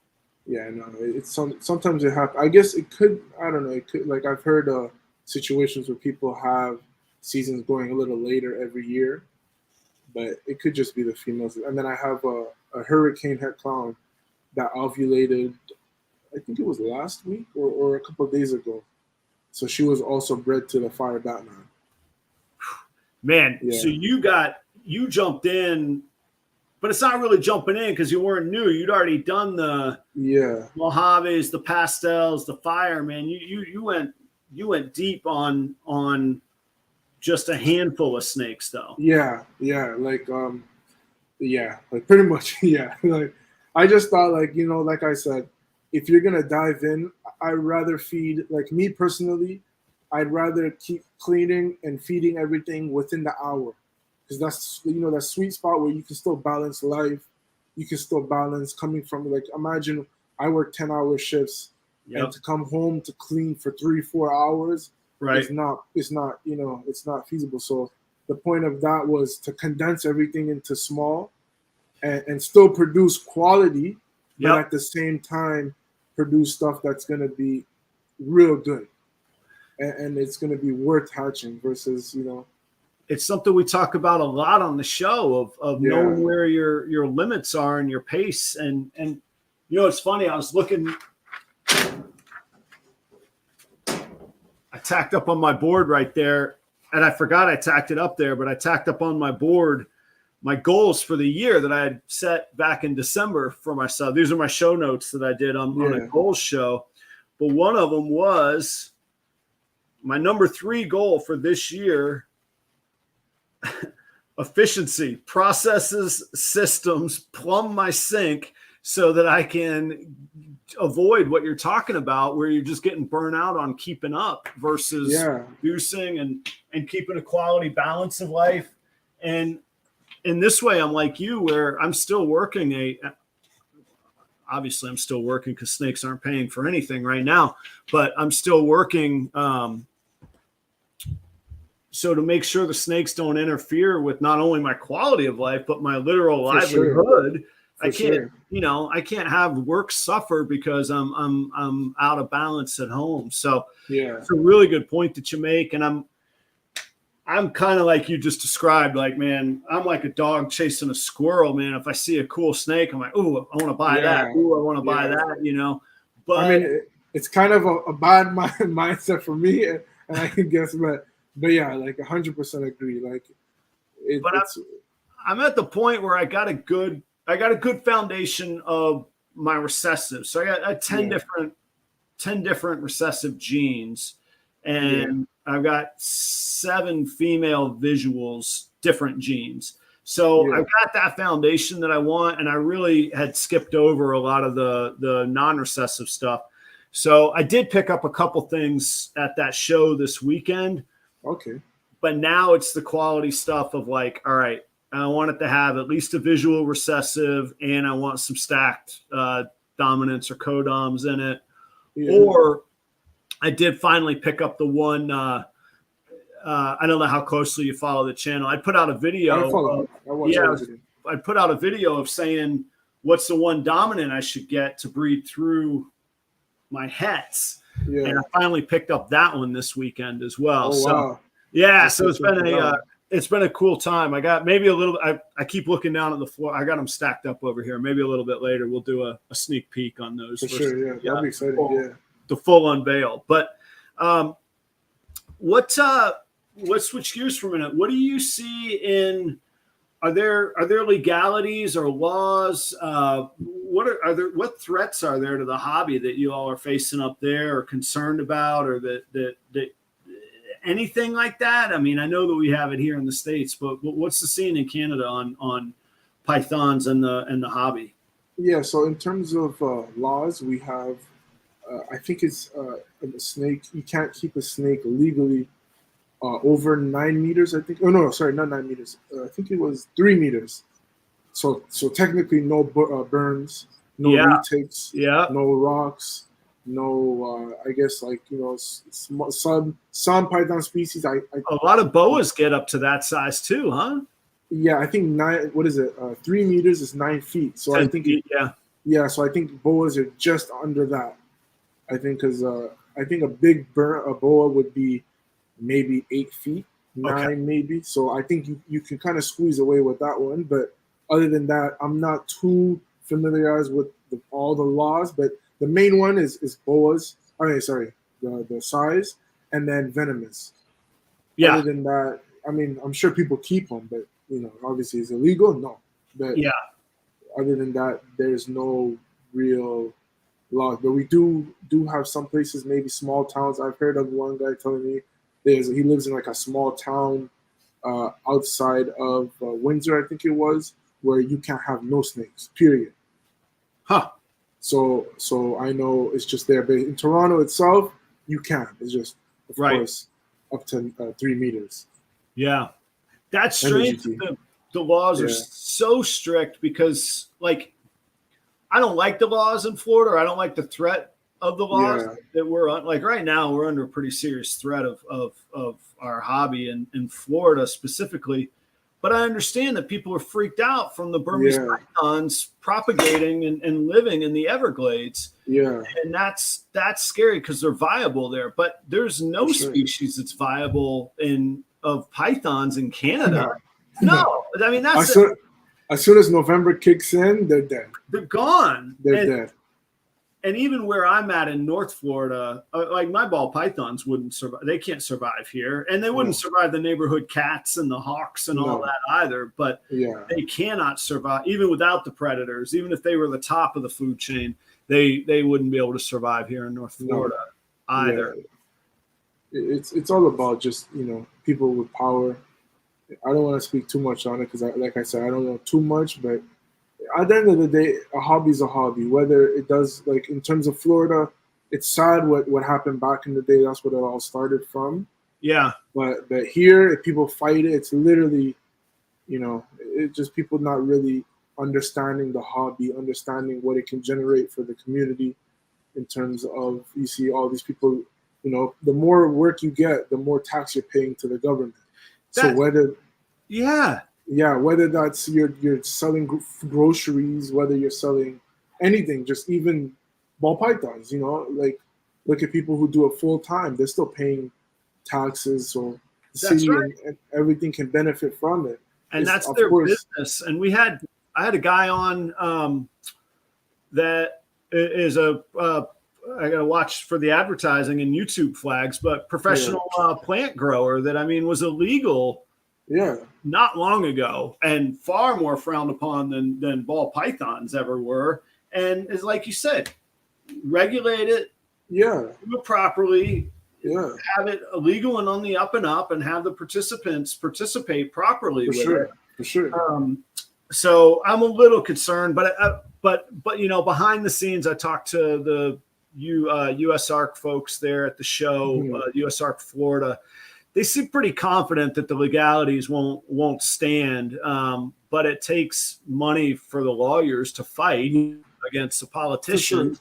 S2: Yeah, no, it's sometimes it happens. I guess it could. I don't know. It could, like I've heard situations where people have seasons going a little later every year, but it could just be the females. And then I have a hurricane het clown that ovulated. I think it was last week or a couple of days ago. So she was also bred to the fire Batman.
S1: Man, so you jumped in, but it's not really jumping in because you weren't new. You'd already done the Mojaves, the pastels, the fire. Man, you went deep on just a handful of snakes though. Like pretty much. Like I just thought, like I said, if you're gonna dive in, I'd rather feed, like me personally, I'd rather keep cleaning and feeding everything within the hour, because that's that sweet spot where you can still balance life, you can still balance coming from, like, imagine I work 10-hour shifts and to come home to clean for 3-4 hours, it's not feasible. So the point of that was to condense everything into small and still produce quality, but at the same time produce stuff that's going to be real good and it's going to be worth hatching versus, It's something we talk about a lot on the show of knowing where your limits are and your pace. And it's funny, I was looking, I tacked up on my board right there, and I forgot I tacked it up there, but I tacked up on my board my goals for the year that I had set back in December for myself. These are my show notes that I did on a goals show. But one of them was my number 3 goal for this year: efficiency, processes, systems, plumb my sink so that I can avoid what you're talking about, where you're just getting burnt out on keeping up versus producing and keeping a quality balance of life. And in this way, I'm like you, where I'm still working obviously I'm still working because snakes aren't paying for anything right now, but I'm still working. So to make sure the snakes don't interfere with not only my quality of life, but my literal livelihood, I can't have work suffer because I'm out of balance at home. So it's a really good point that you make. And I'm kind of like you just described, like, man, I'm like a dog chasing a squirrel, man. If I see a cool snake, I'm like, oh, I want to buy that. Oh, I want to buy that, But
S2: I mean, it's kind of a bad mindset for me, and I can guess, but yeah, like 100% agree. Like it's
S1: I'm at the point where I got a good foundation of my recessive. So I got 10 different recessive genes, and I've got 7 female visuals, different genes. So I've got that foundation that I want, and I really had skipped over a lot of the non-recessive stuff. So I did pick up a couple things at that show this weekend.
S2: Okay.
S1: But now it's the quality stuff of like, all right, I want it to have at least a visual recessive, and I want some stacked dominants or codoms in it. Yeah. Or I did finally pick up the one. I don't know how closely you follow the channel. I put out a video. I put out a video of saying what's the one dominant I should get to breed through my hets. Yeah. And I finally picked up that one this weekend as well.
S2: Wow.
S1: Yeah, so it's been a cool time. I got maybe a little. I keep looking down at the floor. I got them stacked up over here. Maybe a little bit later we'll do a sneak peek on those.
S2: For sure, yeah, that'll be exciting.
S1: The full unveil. But let's switch gears for a minute. What do you see in? Are there legalities or laws? What threats are there to the hobby that you all are facing up there, or concerned about, or that anything like that? I mean, I know that we have it here in the States, but what's the scene in Canada on pythons and the hobby?
S2: Yeah, so in terms of laws, we have, I think it's a snake. You can't keep a snake legally over 9 meters, I think. Oh, no, sorry, not 9 meters. I think it was 3 meters. So technically no burns, no retakes, no rocks. No, I guess some python species. A
S1: lot of boas get up to that size too, huh?
S2: Yeah, I think 3 meters is 9 feet. So I think so I think boas are just under that. I think because I think a big a boa would be maybe 8 feet, 9 maybe. So I think you can kind of squeeze away with that one. But other than that, I'm not too familiarized with all the laws, but the main one is boas. The size, and then venomous. Yeah. Other than that, I mean, I'm sure people keep them, but obviously, it's illegal. No. But other than that, there's no real laws. But we do have some places, maybe small towns. I've heard of one guy telling me he lives in like a small town outside of Windsor, I think it was, where you can't have no snakes. Period.
S1: Huh.
S2: So I know it's just there, but in Toronto itself, you can. It's just, of course, up to 3 meters.
S1: Yeah, that's strange. The laws are so strict because, like, I don't like the laws in Florida. Or I don't like the threat of the laws that we're on. Like right now, we're under a pretty serious threat of our hobby in Florida specifically. But I understand that people are freaked out from the Burmese pythons propagating and living in the Everglades.
S2: Yeah.
S1: And that's scary because they're viable there. But there's no species that's viable of pythons in Canada. No. I mean, that's
S2: as soon as November kicks in, they're dead.
S1: They're gone.
S2: They're dead.
S1: And even where I'm at in North Florida, like my ball pythons wouldn't survive. They can't survive here. And they wouldn't survive the neighborhood cats and the hawks and all that either. But they cannot survive, even without the predators. Even if they were the top of the food chain, they wouldn't be able to survive here in North Florida either.
S2: Yeah. It's all about just, people with power. I don't want to speak too much on it because, like I said, I don't know too much, but at the end of the day, a hobby is a hobby. Whether it does, like in terms of Florida, it's sad what happened back in the day. That's what it all started from.
S1: Yeah.
S2: But here, if people fight it, it's literally, it's just people not really understanding the hobby, understanding what it can generate for the community in terms of, you see all these people, the more work you get, the more tax you're paying to the government. Whether that's you're selling groceries, whether you're selling anything, just even ball pythons, like look at people who do it full time, they're still paying taxes, so the city and everything can benefit from it.
S1: And that's their business. And I had a guy on that is a watch for the advertising and YouTube flags, but professional plant grower that, I mean, was illegal not long ago and far more frowned upon than ball pythons ever were. And it's like you said, regulate it, do it properly, have it illegal and on the up and up, and have the participants participate properly with it.
S2: For sure.
S1: So I'm a little concerned, but you know, behind the scenes, I talked to the US Arc folks there at the show, US Arc Florida. They seem pretty confident that the legalities won't stand, but it takes money for the lawyers to fight against the politicians,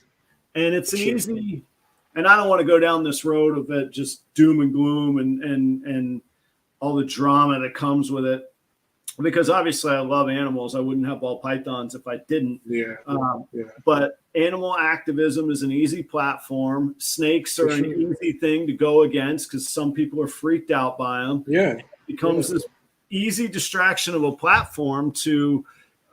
S1: and it's easy. And I don't want to go down this road of it just doom and gloom and all the drama that comes with it, because obviously I love animals. I wouldn't have ball pythons if I didn't. But animal activism is an easy platform. Snakes are an easy thing to go against because some people are freaked out by them. It becomes this easy distraction of a platform to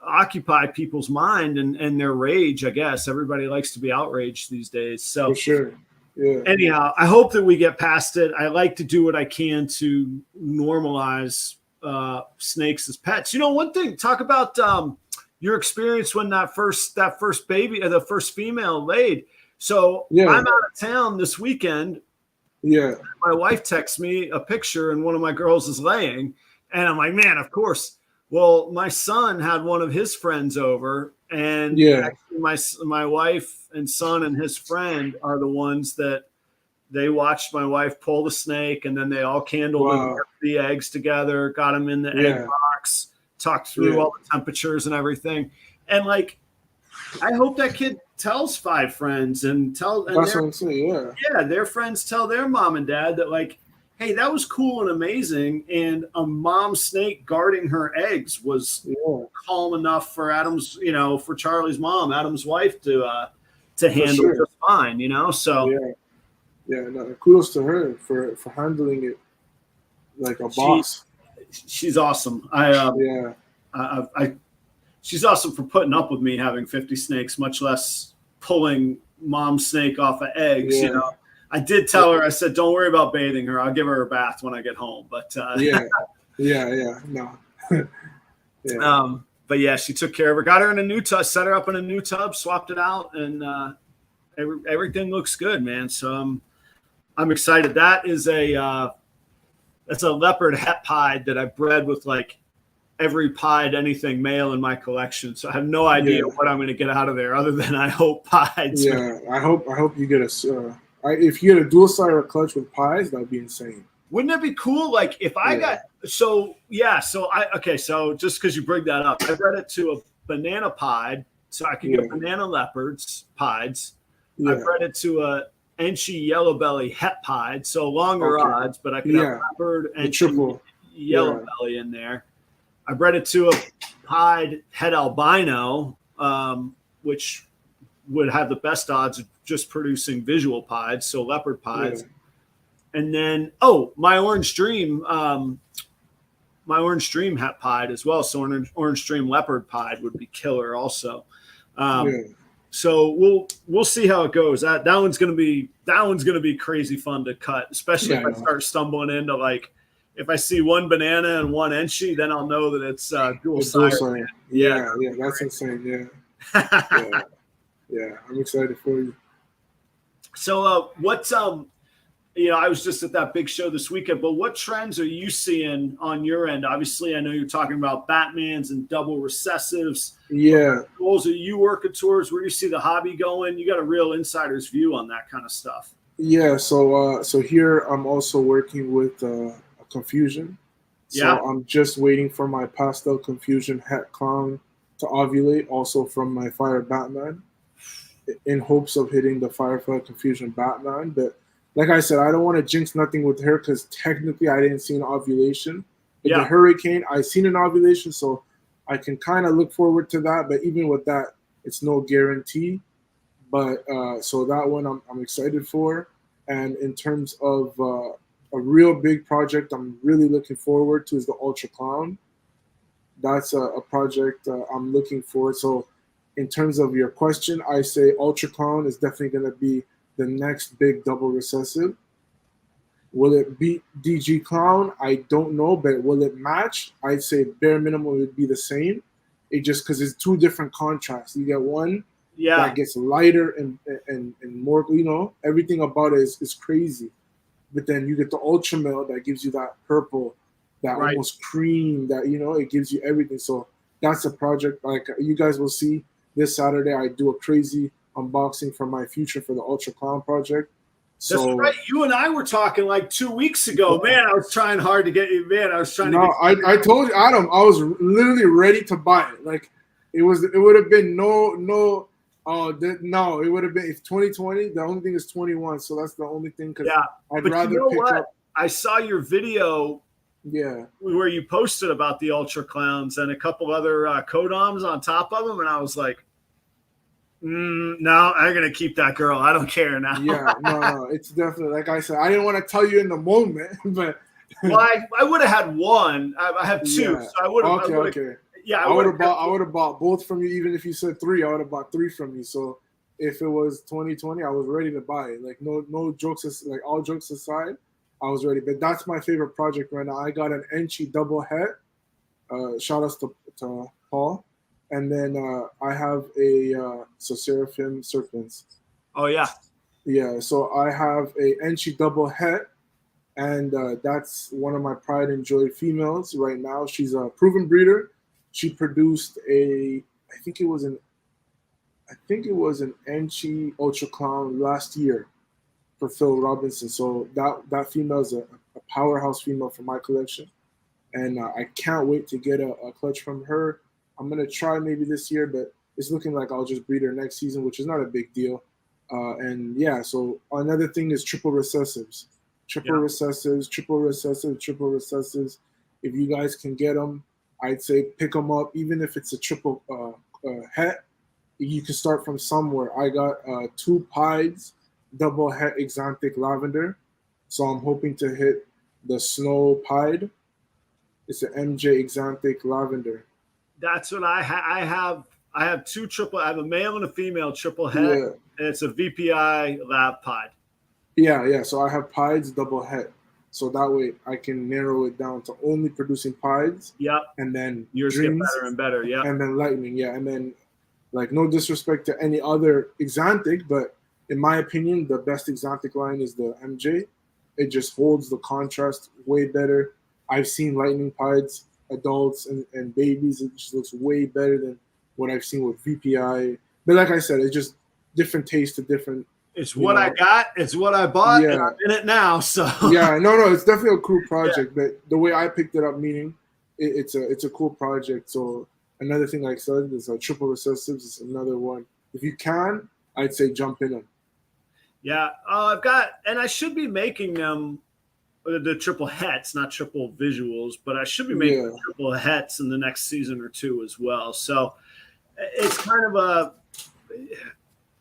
S1: occupy people's mind and their rage, I guess. Everybody likes to be outraged these days. So anyhow, I hope that we get past it. I like to do what I can to normalize snakes as pets. You know, one thing, talk about your experience when that first baby, the first female laid. So I'm out of town this weekend. My wife texts me a picture and one of my girls is laying, and I'm like, man, of course. Well, my son had one of his friends over, and actually my wife and son and his friend are the ones that they watched my wife pull the snake, and then they all candled the eggs together, got them in the egg box, talked through all the temperatures and everything. And like, I hope that kid tells 5 friends and that's what I'm saying. Their friends tell their mom and dad that, like, hey, that was cool and amazing. And a mom snake guarding her eggs was calm enough for Adam's, you know, for Charlie's mom, Adam's wife, to handle just fine, you know? So
S2: no, kudos to her for handling it like a boss.
S1: She's awesome. She's awesome for putting up with me having 50 snakes, much less pulling mom snake off of eggs. You know, I did tell her, I said, don't worry about bathing her. I'll give her a bath when I get home. But but yeah, she took care of her, got her in a new tub, set her up in a new tub, swapped it out, and everything looks good, man. So I'm excited. That is that's a leopard het pied that I bred with like every pied anything male in my collection. So I have no idea what I'm going to get out of there other than I hope pieds.
S2: I hope you get if you get a dual side or a clutch with pies, that would be insane.
S1: Wouldn't that be cool? Like if I got, so just because you bring that up, I bred it to a banana pied so I could get banana leopards pieds. I bred it to a Enchi yellow belly het pied, so longer odds, but I could have leopard and triple yellow belly in there. I bred it to a pied het albino, which would have the best odds of just producing visual pieds, so leopard pieds. And then my orange dream het pied as well, so an orange dream leopard pied would be killer also. So we'll see how it goes. That one's gonna be crazy fun to cut, especially if I start stumbling into, like, if I see one banana and one Enchi, then I'll know that it's dual side.
S2: That's insane. I'm excited for you.
S1: So what's I was just at that big show this weekend, but what trends are you seeing on your end? Obviously, I know you're talking about Batmans and double recessives. What goals are you working towards? Where do you see the hobby going? You got a real insider's view on that kind of stuff.
S2: So here I'm also working with a Confusion. So I'm just waiting for my pastel Confusion het clown to ovulate, also from my Fire Batman, in hopes of hitting the Firefly Confusion Batman. But like I said, I don't want to jinx nothing with her because technically I didn't see an ovulation. With the Hurricane, I seen an ovulation, so I can kind of look forward to that. But even with that, it's no guarantee. But so that one I'm excited for. And in terms of a real big project I'm really looking forward to is the Ultra Clown. That's a project I'm looking for. So in terms of your question, I say Ultra Clown is definitely going to be the next big double recessive. Will it beat DG Clown? I don't know, but will it match? I'd say bare minimum would be the same. It just because it's two different contrasts. You get one that gets lighter and more, everything about it is crazy. But then you get the ultra male that gives you that purple, that almost cream, that it gives you everything. So that's a project. Like you guys will see this Saturday, I do a crazy unboxing for my future for the Ultra Clown project. So,
S1: that's right. You and I were talking like 2 weeks ago. Man, I was trying hard to get you. Man, I was trying to get
S2: I told you, Adam, I was literally ready to buy it. Like it would have been no, it would have been, if 2020, the only thing is 21. So that's the only thing. Cause I'd rather pick up.
S1: I saw your video.
S2: Yeah.
S1: Where you posted about the Ultra Clowns and a couple other Kodoms on top of them. And I was like, no, I'm going to keep that girl. I don't care now.
S2: Yeah, no, it's definitely, like I said, I didn't want to tell you in the moment, but.
S1: Well, I would have had one. I have two.
S2: Yeah.
S1: So I would have.
S2: Okay.
S1: Yeah,
S2: I would have bought both from you. Even if you said 3, I would have bought 3 from you. So if it was 2020, I was ready to buy it. Like no jokes, like all jokes aside, I was ready. But that's my favorite project right now. I got an Enchi double het. Shout outs to Paul. And then I have a Seraphim Serpents.
S1: Oh, yeah.
S2: Yeah, so I have a Enchi double het, and that's one of my pride and joy females right now. She's a proven breeder. She produced I think it was an Enchi Ultra Clown last year for Phil Robinson. So that female is a powerhouse female for my collection. And I can't wait to get a clutch from her. I'm going to try maybe this year, but it's looking like I'll just breed her next season, which is not a big deal. And yeah, so another thing is triple recessives. Triple recessives. If you guys can get them, I'd say pick them up. Even if it's a triple het, you can start from somewhere. I got 2 pieds, double het exotic lavender. So I'm hoping to hit the snow pied. It's an MJ exotic lavender.
S1: That's what I have. I have 2 triple. I have a male and a female triple het, and it's a VPI lab pied.
S2: Yeah. So I have pieds double het. So that way I can narrow it down to only producing pieds.
S1: Yep.
S2: And then
S1: yours
S2: dreams,
S1: get better and better. Yeah.
S2: And then lightning. Yeah. And then, like, no disrespect to any other exotic, but in my opinion, the best exotic line is the MJ. It just holds the contrast way better. I've seen lightning pieds, adults and babies. It just looks way better than what I've seen with VPI. But like I said, it's just different taste to different.
S1: It's what I got. It's what I bought. Yeah. And I'm in it now. So
S2: yeah, no, it's definitely a cool project. Yeah. But the way I picked it up, meaning it's a cool project. So another thing, like I said, is triple recessives. Is another one. If you can, I'd say jump in them.
S1: Yeah, I've got, and I should be making them. The triple hets, not triple visuals, but I should be making triple hets in the next season or 2 as well. So it's kind of a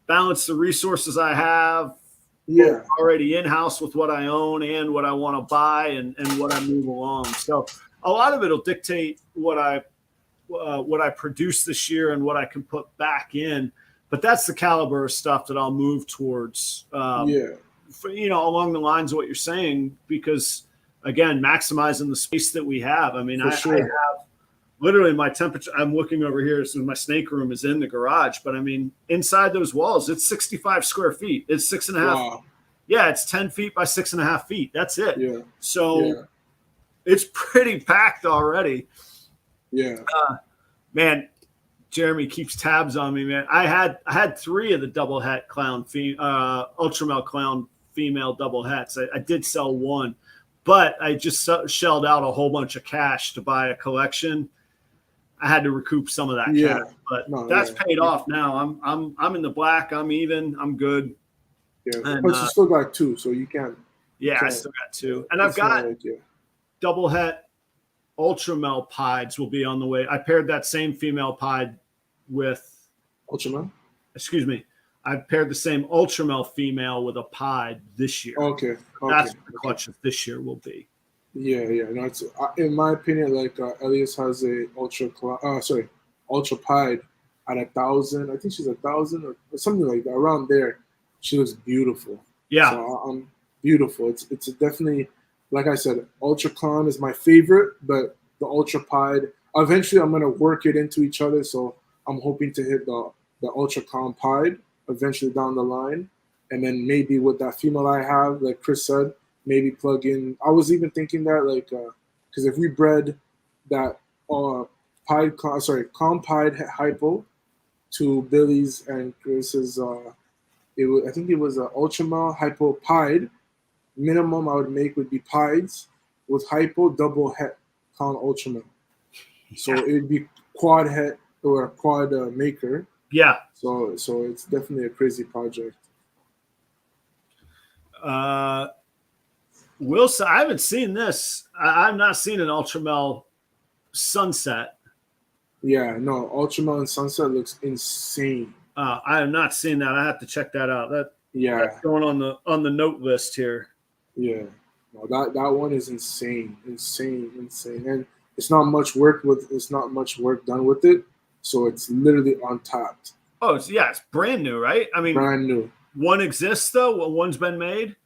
S1: balance the resources I have already in-house with what I own and what I want to buy and what I move along. So a lot of it will dictate what I produce this year and what I can put back in. But that's the caliber of stuff that I'll move towards. Along the lines of what you're saying, because again, maximizing the space that we have. I mean, I have literally my temperature. I'm looking over here. So my snake room is in the garage, but I mean, inside those walls, it's 65 square feet. It's 6.5. Wow. Yeah. It's 10 feet by 6.5 feet. That's it. Yeah. So it's pretty packed already. Yeah. Man, Jeremy keeps tabs on me, man. I had 3 of the double het clown, Ultramel clown female double hets. I did sell 1, but I just shelled out a whole bunch of cash to buy a collection. I had to recoup some of that cash, but that's paid off now. I'm in the black. I'm even. I'm good.
S2: Yeah, and, but you still got 2, so you can.
S1: Yeah, I still got 2, and I've got double het Ultramel pieds will be on the way. I paired that same female pied with
S2: Ultramel.
S1: Excuse me. I paired the same Ultramel female with a pied this year.
S2: Okay.
S1: That's what the clutch of this year will be.
S2: Yeah. No, it's in my opinion, like Elias has a ultra pied at 1,000. I think she's 1,000 or something like that, around there. She looks beautiful.
S1: Yeah.
S2: So I'm beautiful. It's definitely, like I said, Ultra Clown is my favorite, but the Ultra Pied, eventually I'm gonna work it into each other. So I'm hoping to hit the Ultra Clown Pied eventually down the line, and then maybe with that female I have, like Chris said, maybe plug in. I was even thinking that because if we bred that Clown Pied hypo to Billy's and Chris's. I think it was an Ultramel Hypo Pied. Minimum I would make would be Pieds with Hypo double het Clown Ultramel. So it would be quad het or a quad maker.
S1: Yeah.
S2: So it's definitely a crazy project.
S1: Wilson, I haven't seen this. I've not seen an Ultramel Sunset.
S2: Yeah, no, Ultramel and Sunset looks insane.
S1: I have not seen that. I have to check that out. That's going on the note list here.
S2: Yeah, no, that one is insane, and it's not much work done with it, so it's literally untapped.
S1: Oh, it's brand new, right? I mean,
S2: brand new.
S1: One exists though. One's been made.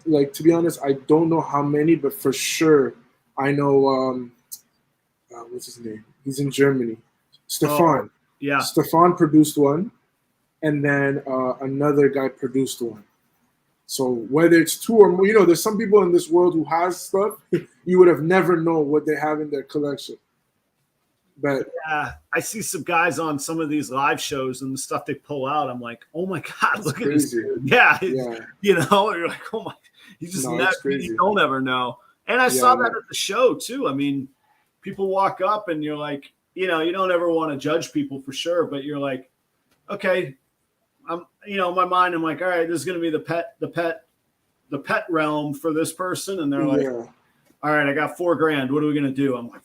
S2: Like, to be honest, I don't know how many, but for sure, I know. What's his name? He's in Germany. Stefan.
S1: Yeah.
S2: Stefan produced one, and then another guy produced one. So whether it's two or more, there's some people in this world who has stuff you would have never known what they have in their collection. But
S1: yeah, I see some guys on some of these live shows and the stuff they pull out. I'm like, oh my god, look crazy. At this! Yeah, you're like, oh my, you don't ever know. And I saw that at the show too. I mean, people walk up and you're like, you don't ever want to judge people for sure, but you're like, okay, I'm, in my mind, I'm like, all right, this is going to be the pet realm for this person. And they're like, all right, I got $4,000. What are we going to do? I'm like,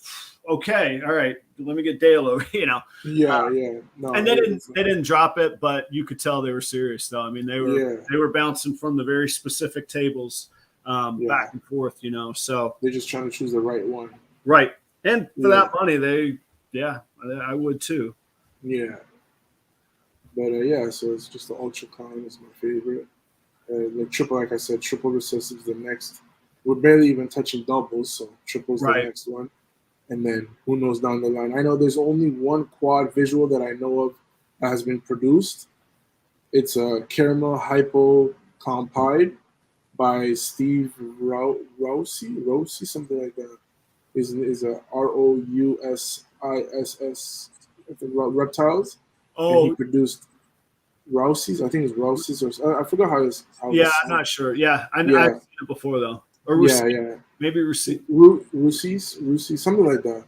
S1: okay, all right, let me get Dale over,
S2: No,
S1: and they didn't drop it, but you could tell they were serious though. I mean, they were bouncing from the very specific tables back and forth, so
S2: they're just trying to choose the right one.
S1: Right. And for that money, I would too.
S2: Yeah. But so it's just the Ultra Clown is my favorite. Like I said, triple recessive is the next. We're barely even touching doubles, so triple's the next one. And then who knows down the line. I know there's only one quad visual that I know of that has been produced. It's a Caramel Hypo Compide by Steve Rossi, something like that. Is a Roussiss reptiles.
S1: Oh,
S2: and he produced Roussiss. I think it's Roussiss or I forgot how it's.
S1: I'm not sure. Yeah, I've seen it before though. Or maybe
S2: Roussis, something like that.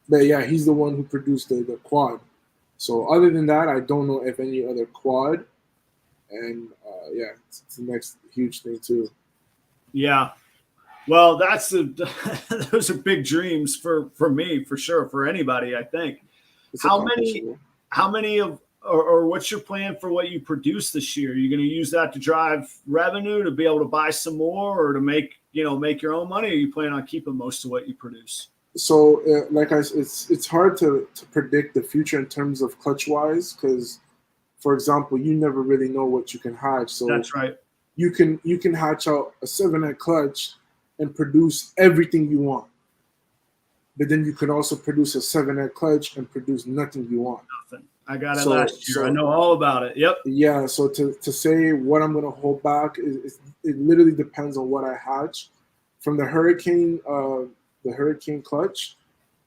S2: But yeah, he's the one who produced the quad. So other than that, I don't know if any other quad. And it's the next huge thing too. Yeah.
S1: Well, those are big dreams for me, for sure, for anybody, I think. How many of or what's your plan for what you produce this year? Are you going to use that to drive revenue, to be able to buy some more, or to make your own money? Or are you planning on keeping most of what you produce?
S2: So, it's hard to predict the future in terms of clutch wise, because, for example, you never really know what you can hatch. So
S1: that's right.
S2: You can hatch out a 7-head clutch and produce everything you want. But then you could also produce a 7-head clutch and produce nothing you want.
S1: Nothing. I got it last year. I know all about it. Yep.
S2: Yeah. So to say what I'm going to hold back is it literally depends on what I hatch. From the Hurricane clutch,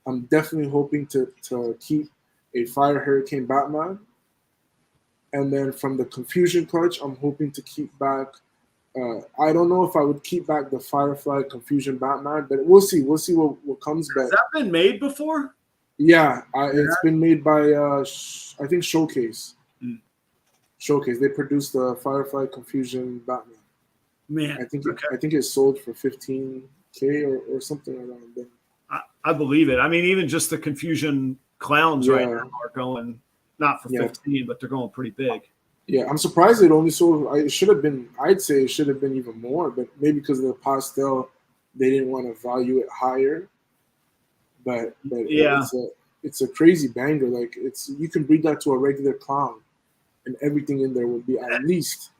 S2: I'm definitely hoping to keep a Fire Hurricane Batman. And then from the Confusion clutch, I'm hoping to keep back. I don't know if I would keep back the Firefly Confusion Batman, but we'll see. We'll see what comes back.
S1: Has that been made before?
S2: Yeah, it's been made by I think Showcase. Showcase. They produced the Firefly Confusion Batman.
S1: Man,
S2: I think it sold for $15,000 or something around there.
S1: I believe it. I mean, even just the Confusion clowns right now are going not for 15, but they're going pretty big.
S2: Yeah, I'm surprised it only sold. It should have been. I'd say it should have been even more, but maybe because of the pastel, they didn't want to value it higher. But it's a crazy banger. Like you can breed that to a regular clown, and everything in there will be at least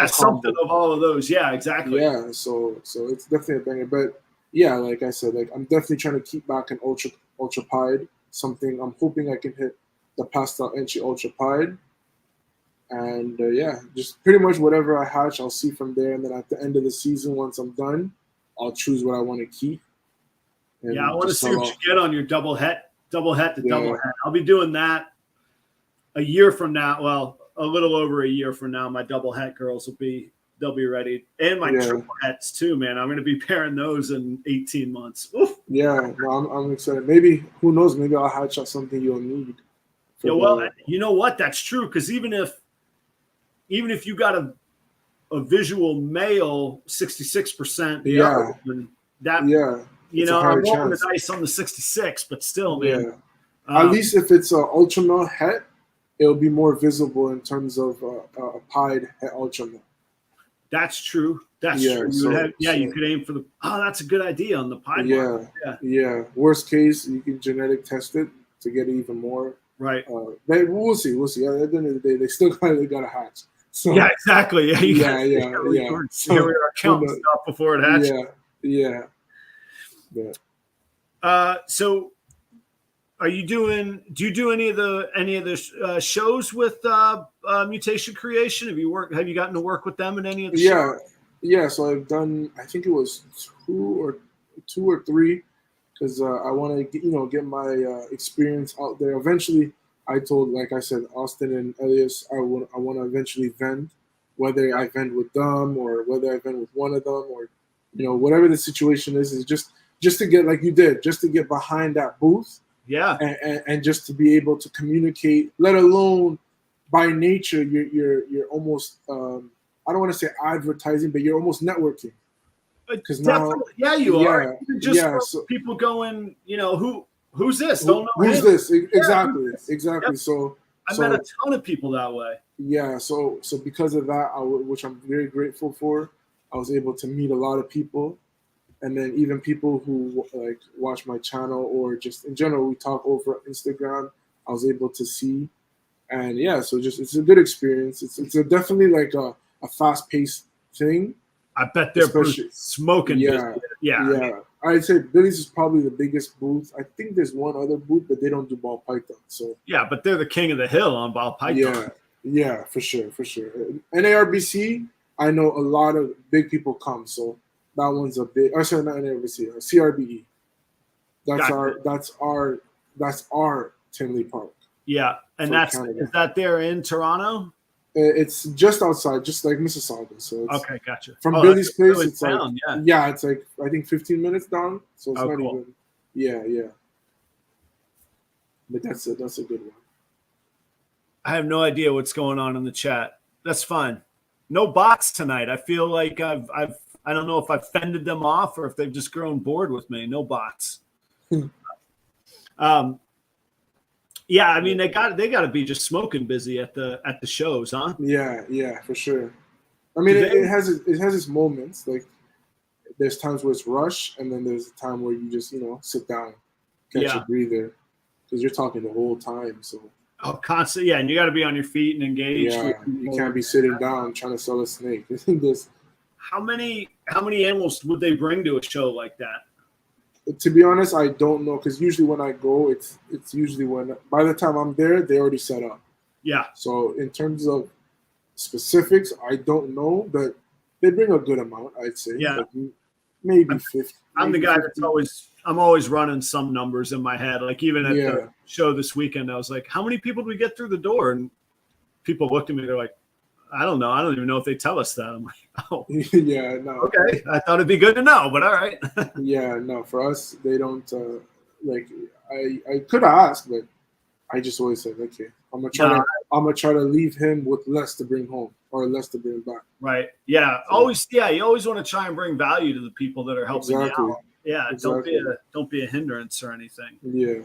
S1: something of all of those. Yeah, exactly.
S2: Yeah, so it's definitely a banger. But yeah, like I said, like I'm definitely trying to keep back an ultra pied. Something I'm hoping I can hit the pastel entry ultra pied. And yeah, just pretty much whatever I hatch, I'll see from there. And then at the end of the season, once I'm done, I'll choose what I want to keep.
S1: Yeah, I want to see what you get on your double het to double het. I'll be doing that a year from now. Well, a little over a year from now, my double het girls they'll be ready. And my triple hets too, man. I'm going to be pairing those in 18 months. Oof.
S2: Yeah, no, I'm excited. Maybe, who knows, maybe I'll hatch out something you'll need.
S1: Yeah, well, you know what? That's true. Because even if you got a visual male 66%, I'm rolling the dice on the 66, but still, man.
S2: At least if it's an ultra male het, it'll be more visible in terms of a pied het ultra male.
S1: That's true. That's true. You could aim for the. Oh, that's a good idea on the pied.
S2: Yeah. Worst case, you can genetic test it to get even more.
S1: Right.
S2: We'll see. At the end of the day, they still got a hatch. So,
S1: yeah, exactly. Yeah.
S2: Here we
S1: are counting stuff before it hatches.
S2: Yeah.
S1: So, do you do any of the shows with Mutation Creation? Have you gotten to work with them in any of the shows?
S2: Yeah. So I've done. I think it was two or three, because I want to get my experience out there. Eventually, I told, like I said, Austin and Elias, I want to eventually vend, whether I vend with them or whether I vend with one of them, or whatever the situation is just to get, like you did, just to get behind that booth.
S1: Yeah.
S2: And just to be able to communicate, let alone by nature, you're almost I don't want to say advertising, but you're almost networking. Because now,
S1: you are. So people going, who's this? Don't know
S2: who's
S1: him.
S2: This? Exactly. Yep. So
S1: I met a ton of people that way.
S2: Yeah. So because of that, which I'm very grateful for, I was able to meet a lot of people. And then even people who like watch my channel or just in general, we talk over Instagram, I was able to see. And yeah, so it's a good experience. It's definitely like a fast-paced thing.
S1: I bet they're smoking.
S2: Yeah. I'd say Billy's is probably the biggest booth. I think there's one other booth, but they don't do ball python. So
S1: yeah, but they're the king of the hill on ball python.
S2: Yeah, for sure. NARBC, I know a lot of big people come, so that one's a big. Sorry, not NARBC, CRBE. That's our Tinley Park.
S1: Yeah, and is that there in Toronto?
S2: It's just outside, just like Mississauga. So it's,
S1: okay, gotcha.
S2: From Billy's place, really it's
S1: down,
S2: it's like I think 15 minutes down. So it's not
S1: cool.
S2: even. Yeah. But that's a good one.
S1: I have no idea what's going on in the chat. That's fine. No bots tonight. I feel like I don't know if I've fended them off or if they've just grown bored with me. No bots. Yeah, I mean they got to be just smoking busy at the shows, huh?
S2: Yeah, for sure. I mean, it has its moments. Like there's times where it's rush, and then there's a time where you just sit down, catch a breather, because you're talking the whole time. So
S1: constant, and you got to be on your feet and engaged.
S2: Yeah, you can't be sitting down trying to sell a snake.
S1: How many animals would they bring to a show like that?
S2: To be honest, I don't know, because usually when I go, it's usually when by the time I'm there, they already set up.
S1: Yeah.
S2: So in terms of specifics, I don't know, but they bring a good amount, I'd say.
S1: Yeah.
S2: Like maybe 50.
S1: I'm the guy that's always running some numbers in my head. Like even at the show this weekend, I was like, how many people do we get through the door? And people looked at me, they're like, I don't know. I don't even know if they tell us that. I'm like, oh.
S2: Yeah, no.
S1: Okay. I thought it'd be good to know, but all right.
S2: Yeah, no. For us, they don't, I could ask, but I just always said, okay, I'm gonna try to leave him with less to bring home or less to bring back.
S1: Right. Yeah. You always want to try and bring value to the people that are helping you out. Yeah. Exactly. Don't be a hindrance or anything.
S2: Yeah.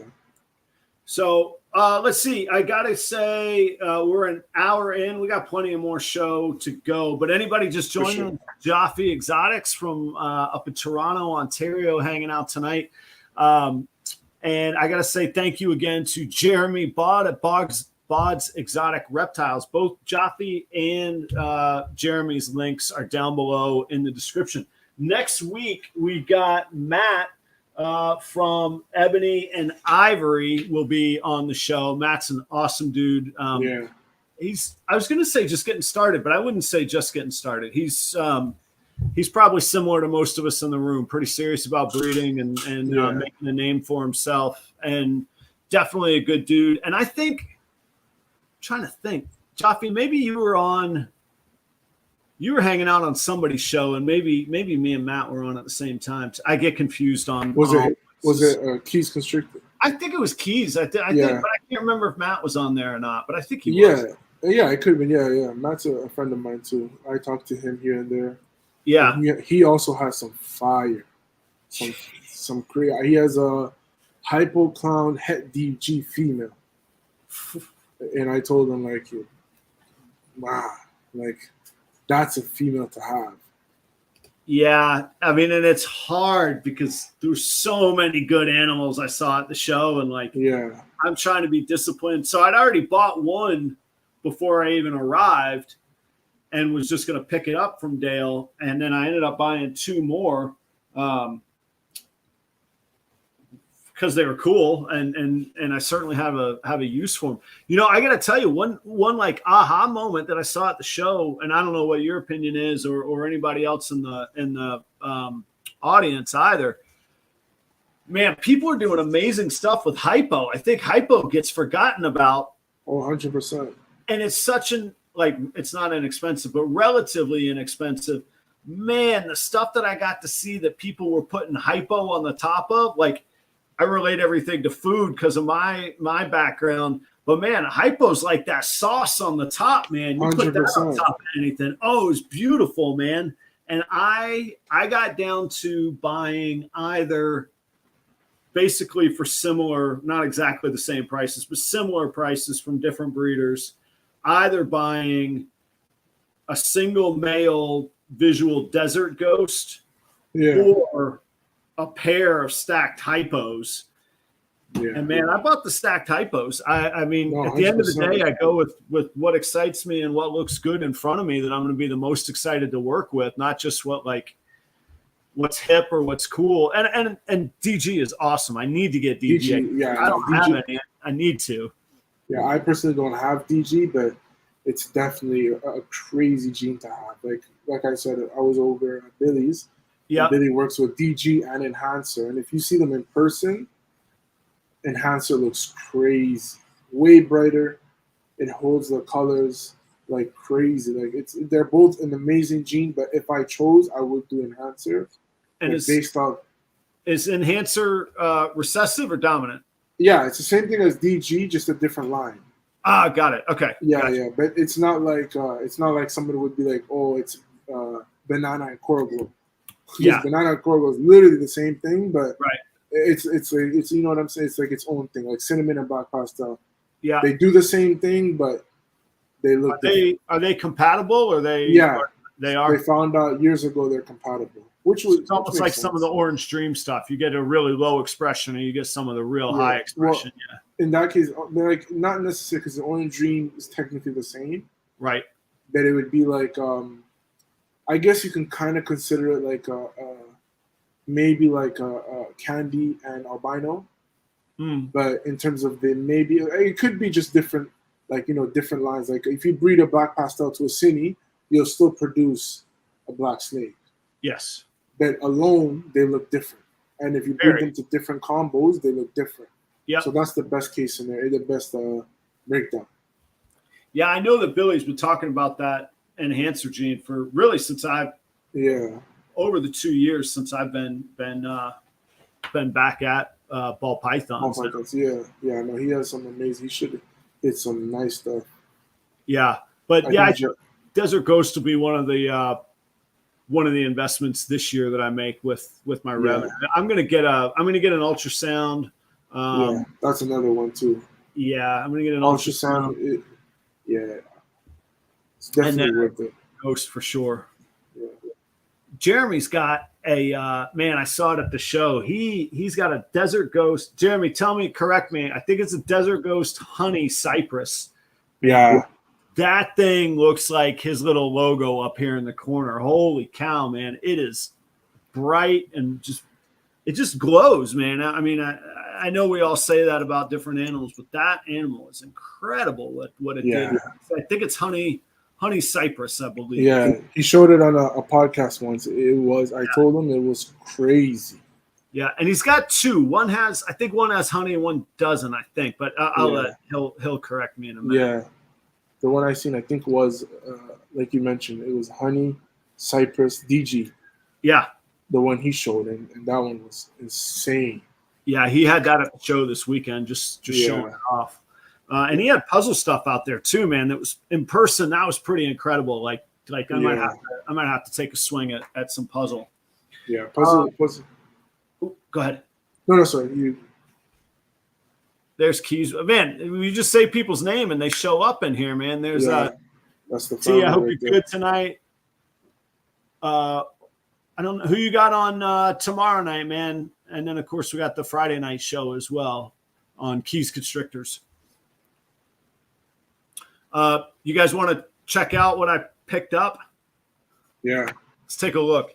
S1: So let's see. I gotta say, we're an hour in. We got plenty of more show to go. But anybody just joining Jaffy Exotics from up in Toronto, Ontario, hanging out tonight. And I gotta say thank you again to Jeremy Bott at Bod's Exotic Reptiles. Both Jaffy and Jeremy's links are down below in the description. Next week, we got Matt from Ebony and Ivory will be on the show. Matt's an awesome dude.
S2: Yeah.
S1: I was going to say just getting started, but I wouldn't say just getting started. He's probably similar to most of us in the room, pretty serious about breeding and making a name for himself, and definitely a good dude. And I think, I'm trying to think, Jaffy, maybe you were hanging out on somebody's show, and maybe me and Matt were on at the same time. I get confused on.
S2: Was it Keys Constricted?
S1: I think it was Keys. I think, but I can't remember if Matt was on there or not. But I think he was.
S2: Yeah, it could have been. Yeah. Matt's a friend of mine too. I talk to him here and there.
S1: Yeah,
S2: he also has some fire, some crazy. He has a hypo clown het DG female, and I told him like, wow, like that's a female to have.
S1: Yeah, I mean, and it's hard because there's so many good animals I saw at the show, and like, I'm trying to be disciplined. So I'd already bought one before I even arrived, and was just going to pick it up from Dale, and then I ended up buying two more because they were cool, and I certainly have a use for them. You know, I got to tell you one like aha moment that I saw at the show, and I don't know what your opinion is or anybody else in the audience either. Man, people are doing amazing stuff with hypo. I think hypo gets forgotten about.
S2: 100%.
S1: And it's such it's not inexpensive, but relatively inexpensive. Man, the stuff that I got to see that people were putting hypo on the top of, like, I relate everything to food because of my background. But man, hypo's like that sauce on the top, man. You 100%. Put that on top of anything. Oh, it's beautiful, man. And I got down to buying either basically for similar, not exactly the same prices, but similar prices from different breeders, either buying a single male visual desert ghost or a pair of stacked hypos. Yeah. And man, I bought the stacked hypos. I mean, at the end of the day, I go with what excites me and what looks good in front of me that I'm going to be the most excited to work with, not just what's hip or what's cool. And DG is awesome. I need to get DG. I don't have any. I need to.
S2: Yeah, I personally don't have DG, but it's definitely a crazy gene to have. Like I said, I was over at Billy's. Yeah, Billy works with DG and Enhancer, and if you see them in person, Enhancer looks crazy, way brighter. It holds the colors like crazy. Like they're both an amazing gene, but if I chose, I would do Enhancer. And it's based on.
S1: Is Enhancer recessive or dominant?
S2: Yeah, it's the same thing as DG, just a different line.
S1: Ah, got it. Okay.
S2: Yeah,
S1: gotcha.
S2: yeah, but it's not like somebody would be like, oh, it's banana and coral glow. Yeah, banana and coral glow is literally the same thing, but it's you know what I'm saying? It's like its own thing, like cinnamon and black pastel. Yeah, they do the same thing, but they look.
S1: Are they compatible or they?
S2: Yeah,
S1: they are.
S2: They found out years ago they're compatible.
S1: It's almost like some of the Orange Dream stuff. You get a really low expression, and you get some of the real high expression.
S2: Well, in that case, like not necessarily because the Orange Dream is technically the same,
S1: right?
S2: But it would be like, I guess you can kind of consider it like maybe like a Candy and Albino. But in terms of it could be just different, like different lines. Like if you breed a black pastel to a Cine, you'll still produce a black snake.
S1: Yes.
S2: But alone, they look different. And if you breed them to different combos, they look different. Yeah. So that's the best case scenario, the best breakdown.
S1: Yeah, I know that Billy's been talking about that Enhancer gene for really since over the 2 years since I've been back at ball pythons.
S2: Ball pythons, yeah. No, he has some amazing. He should hit some nice stuff.
S1: Yeah, but Desert Ghost will be one of the investments this year that I make with my revenue. I'm gonna get an ultrasound.
S2: That's another one too.
S1: Yeah, I'm gonna get an ultrasound.
S2: It's definitely worth it.
S1: Ghost for sure. Yeah. Jeremy's got a man. I saw it at the show. He's got a Desert Ghost. Jeremy, correct me. I think it's a Desert Ghost honey cypress.
S2: Yeah.
S1: That thing looks like his little logo up here in the corner. Holy cow, man. It is bright and it just glows, man. I mean, I know we all say that about different animals, but that animal is incredible what it did. I think it's honey cypress, I believe.
S2: Yeah, he showed it on a podcast once. I told him it was crazy.
S1: Yeah, and he's got two. One has honey and one doesn't, I think. But he'll correct me in a minute.
S2: Yeah, the one I seen, I think, was like you mentioned, it was honey, cypress, DG.
S1: Yeah,
S2: the one he showed, and that one was insane.
S1: Yeah, he had that at the show this weekend, just showing it off. And he had puzzle stuff out there too, man. That was in person. That was pretty incredible. Like I might have to take a swing at some puzzle.
S2: Yeah, puzzle.
S1: Go ahead.
S2: No, sorry. You.
S1: There's Keys. Man, we just say people's name and they show up in here, man. There's
S2: that's the
S1: T. I hope you're good tonight. I don't know who you got on tomorrow night, man. And then of course we got the Friday night show as well on Keys Constrictors. You guys want to check out what I picked up?
S2: Yeah.
S1: Let's take a look.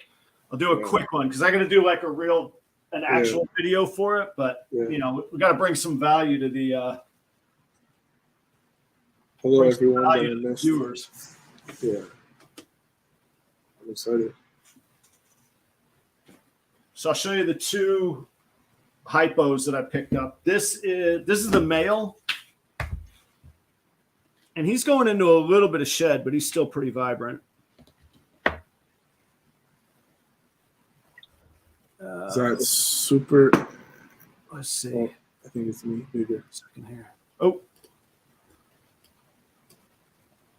S1: I'll do a quick one because I got to do like an actual video for it, but we got to bring some value to the
S2: hello everyone,
S1: the viewers.
S2: Yeah, I'm excited.
S1: So I'll show you the two hypos that I picked up. This is the male, and he's going into a little bit of shed, but he's still pretty vibrant.
S2: Is that super?
S1: Let's see.
S2: Oh, I think it's me. Maybe.
S1: Second here. Oh,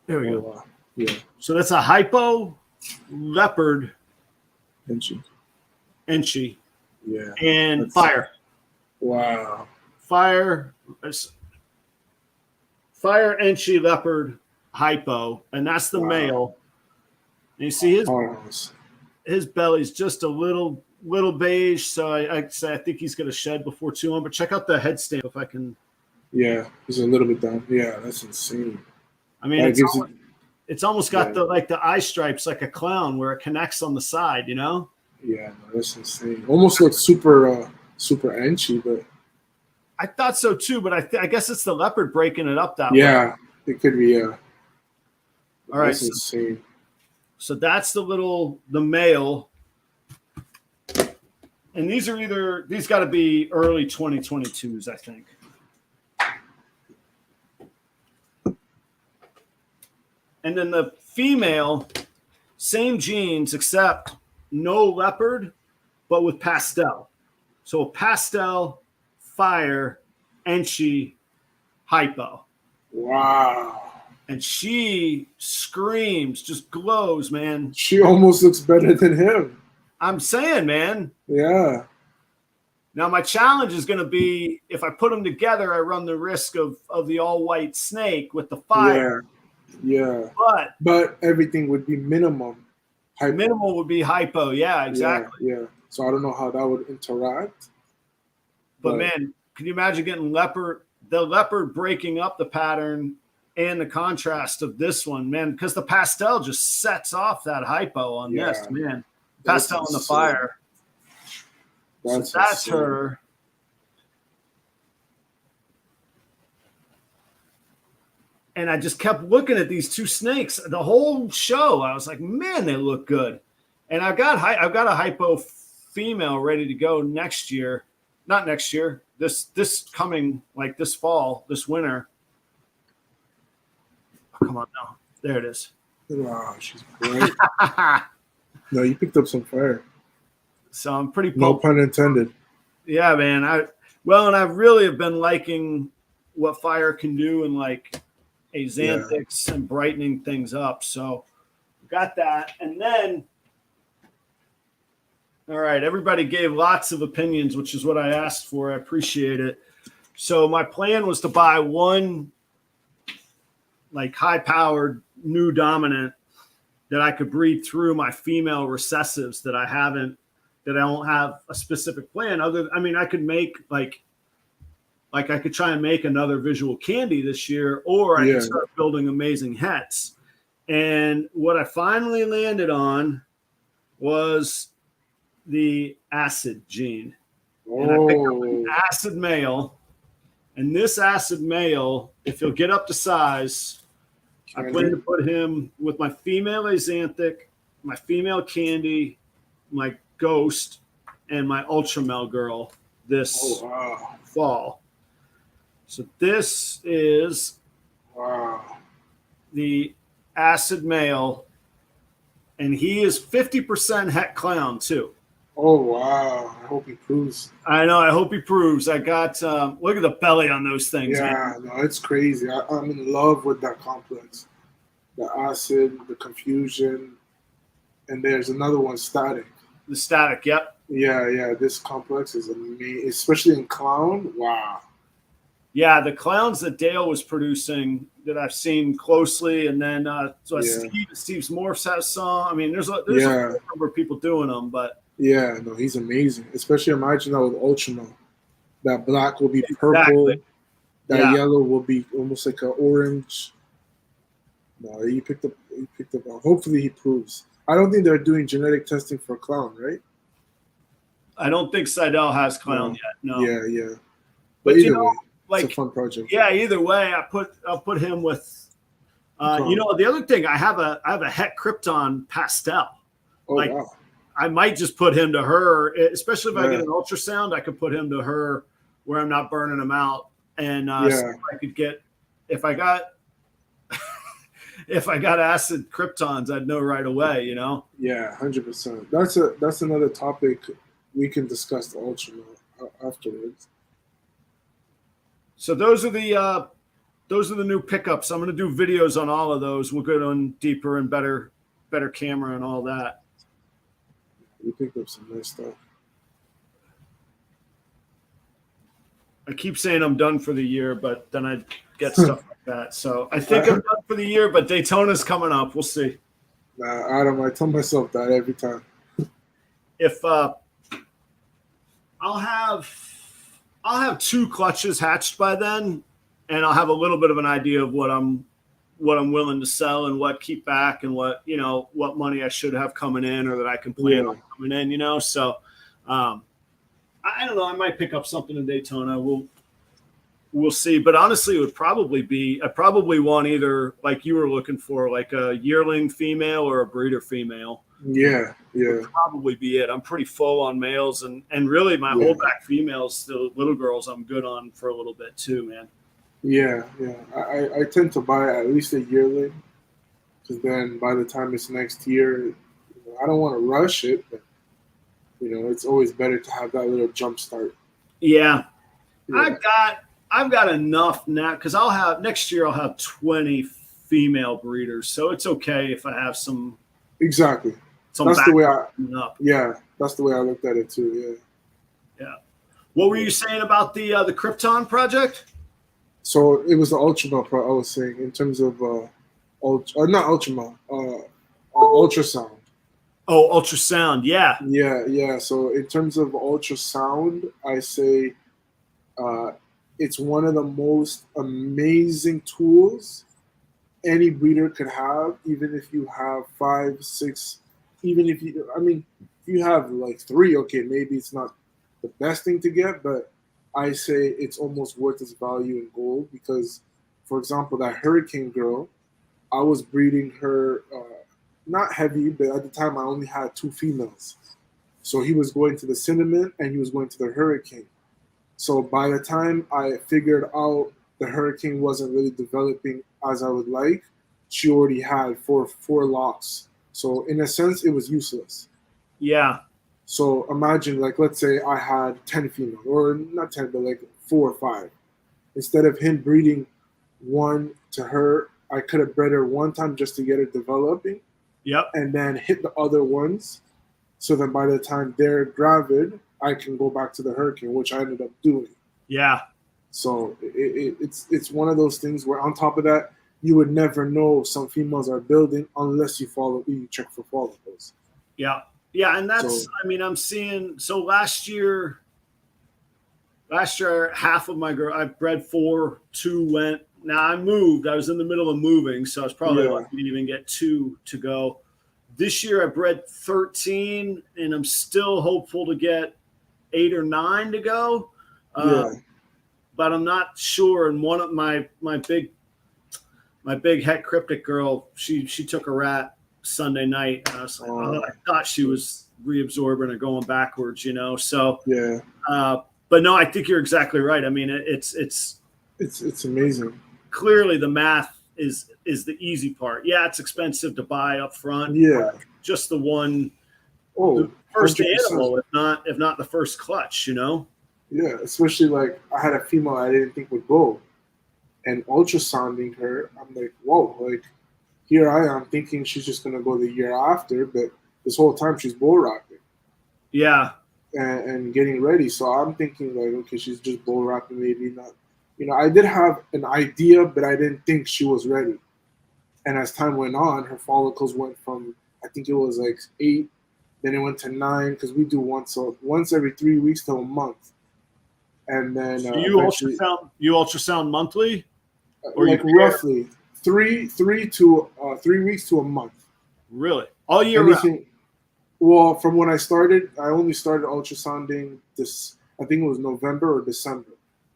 S1: there we go.
S2: Wow. Yeah.
S1: So that's a hypo leopard. Enchi.
S2: Yeah.
S1: And fire.
S2: Wow.
S1: Fire Enchi leopard hypo, and that's the male. And you see his belly's just a little beige, so I think he's gonna shed before too long. But check out the head stamp if I can.
S2: Yeah, he's a little bit down. Yeah, that's insane.
S1: I mean, it's almost got the eye stripes like a clown where it connects on the side, you know?
S2: Yeah, no, that's insane. Almost looks super anchy, but
S1: I thought so too. But I guess it's the leopard breaking it up that way.
S2: Yeah, it could be. Yeah.
S1: All right.
S2: That's insane.
S1: So that's the male. And these got to be early 2022s, I think. And then the female, same genes, except no leopard, but with pastel. So a pastel, fire, Enchi, hypo.
S2: Wow.
S1: And she screams, just glows, man.
S2: She almost looks better than him.
S1: I'm saying, man.
S2: Yeah.
S1: Now, my challenge is going to be if I put them together, I run the risk of the all-white snake with the fire.
S2: Yeah. But everything would be minimum. Hypo.
S1: Minimal would be hypo. Yeah, exactly.
S2: Yeah. So I don't know how that would interact.
S1: But man, can you imagine getting the leopard breaking up the pattern and the contrast of this one, man? Because the pastel just sets off that hypo on this, man. Pastel on the fire. That's her. And I just kept looking at these two snakes the whole show. I was like, man, they look good. And I've got a hypo female ready to go next year. Not next year. This coming like this fall, this winter. Oh, come on now. There it is.
S2: Wow, she's great. No, you picked up some fire.
S1: So I'm pretty pumped.
S2: No pun intended.
S1: Yeah, man. And I really have been liking what fire can do and like axanthics and brightening things up. So got that. And then, all right, everybody gave lots of opinions, which is what I asked for. I appreciate it. So my plan was to buy one like high-powered new dominant that I could breed through my female recessives that I don't have a specific plan. I could make like like I could try and make another visual candy this year, or I could start building amazing hets. And what I finally landed on was the acid gene. And I picked up an acid male. And this acid male, if he'll get up to size, I plan to put him with my female Axanthic, my female Candy, my Ghost, and my Ultra Male Girl this fall. So this is the acid male, and he is 50% het clown too.
S2: Oh, wow. I hope he proves.
S1: I know. I hope he proves. I got, look at the belly on those things.
S2: Yeah, man. No, it's crazy. I'm in love with that complex. The acid, the confusion, and there's another one, static.
S1: The static, yep.
S2: Yeah. This complex is amazing, especially in clown. Wow.
S1: Yeah, the clowns that Dale was producing that I've seen closely, and then Steve's Morphs has some. I mean, there's a number of people doing them, but
S2: yeah, no, he's amazing. Especially imagine that with Ultramel. That black will be purple. That yellow will be almost like an orange. No, he picked up. Hopefully, he proves. I don't think they're doing genetic testing for clown, right?
S1: I don't think Seidel has clown yet. No.
S2: Yeah.
S1: But
S2: either way,
S1: like,
S2: it's a fun project.
S1: Yeah, either way, I'll put him with. The other thing, I have a Het Krypton pastel.
S2: Oh, wow.
S1: I might just put him to her, especially if I get an ultrasound. I could put him to her where I'm not burning him out, and so I could get if I got acid Kryptons, I'd know right away. You know.
S2: Yeah, 100%. That's another topic we can discuss the ultrasound afterwards.
S1: So those are the new pickups. I'm going to do videos on all of those. We'll go on deeper and better camera and all that.
S2: We picked up some nice stuff.
S1: I keep saying I'm done for the year, but then I get stuff like that. So I think I'm done for the year, but Daytona's coming up. We'll see.
S2: Nah, Adam, I tell myself that every time.
S1: If I'll have 2 clutches hatched by then, and I'll have a little bit of an idea of what I'm willing to sell and what keep back and what money I should have coming in or that I can plan on coming in, So I don't know. I might pick up something in Daytona. We'll see. But honestly, it would probably be, I probably want either like you were looking for, like a yearling female or a breeder female.
S2: Yeah.
S1: Would probably be it. I'm pretty full on males and really my holdback females, the little girls, I'm good on for a little bit too, man.
S2: Yeah. I tend to buy at least a yearling because then by the time it's next year, I don't want to rush it, but it's always better to have that little jump start.
S1: Yeah. I've got enough now because next year I'll have 20 female breeders, so it's okay if I have some.
S2: Exactly. That's the way that's the way I looked at it too.
S1: Yeah. What were you saying about the Krypton project?
S2: So it was the Ultramel I was saying in terms of not Ultramel, ultrasound.
S1: Oh, ultrasound, yeah.
S2: Yeah. So in terms of ultrasound, I say it's one of the most amazing tools any breeder could have, even if you have 5, 6, even if you have like 3, okay, maybe it's not the best thing to get, but I say it's almost worth its value in gold because, for example, that Hurricane girl, I was breeding her, not heavy, but at the time I only had 2 females. So he was going to the Cinnamon and he was going to the Hurricane. So by the time I figured out the Hurricane wasn't really developing as I would like, she already had four locks. So in a sense, it was useless.
S1: Yeah.
S2: So imagine, like, let's say I had 10 females, or not 10, but like 4 or 5. Instead of him breeding one to her, I could have bred her one time just to get her developing.
S1: Yep.
S2: And then hit the other ones. So then by the time they're gravid, I can go back to the Hurricane, which I ended up doing.
S1: Yeah.
S2: So it's one of those things where on top of that, you would never know some females are building unless you check for follicles.
S1: Yeah. Yeah, and that's, I'm seeing, so last year, Last year, half of my girl, I bred 4, 2 went. Now I moved. I was in the middle of moving, so I was probably lucky to even get 2 to go. This year I bred 13, and I'm still hopeful to get 8 or 9 to go. But I'm not sure. And one of my big het cryptic girl, she took a rat Sunday night, and I was like, I thought she was reabsorbing or going backwards, you know. So but no, I think you're exactly right. I mean, it's
S2: amazing.
S1: Clearly, the math is the easy part. Yeah, it's expensive to buy up front.
S2: Yeah,
S1: just the one,
S2: the
S1: first 100%. Animal, if not the first clutch, you know.
S2: Yeah, especially like I had a female I didn't think would go, and ultrasounding her, I'm like, whoa, like here I am thinking she's just gonna go the year after, but this whole time she's bull wrapping.
S1: Yeah.
S2: And getting ready. So I'm thinking like, okay, she's just bull wrapping, maybe not. You know, I did have an idea, but I didn't think she was ready. And as time went on, her follicles went from, I think it was like 8, then it went to 9, because we do once every 3 weeks to a month. And then
S1: so you ultrasound monthly,
S2: or like roughly 3 weeks to a month.
S1: Really, all year round?
S2: Well, from when I started, I only started ultrasounding this. I think it was November or December.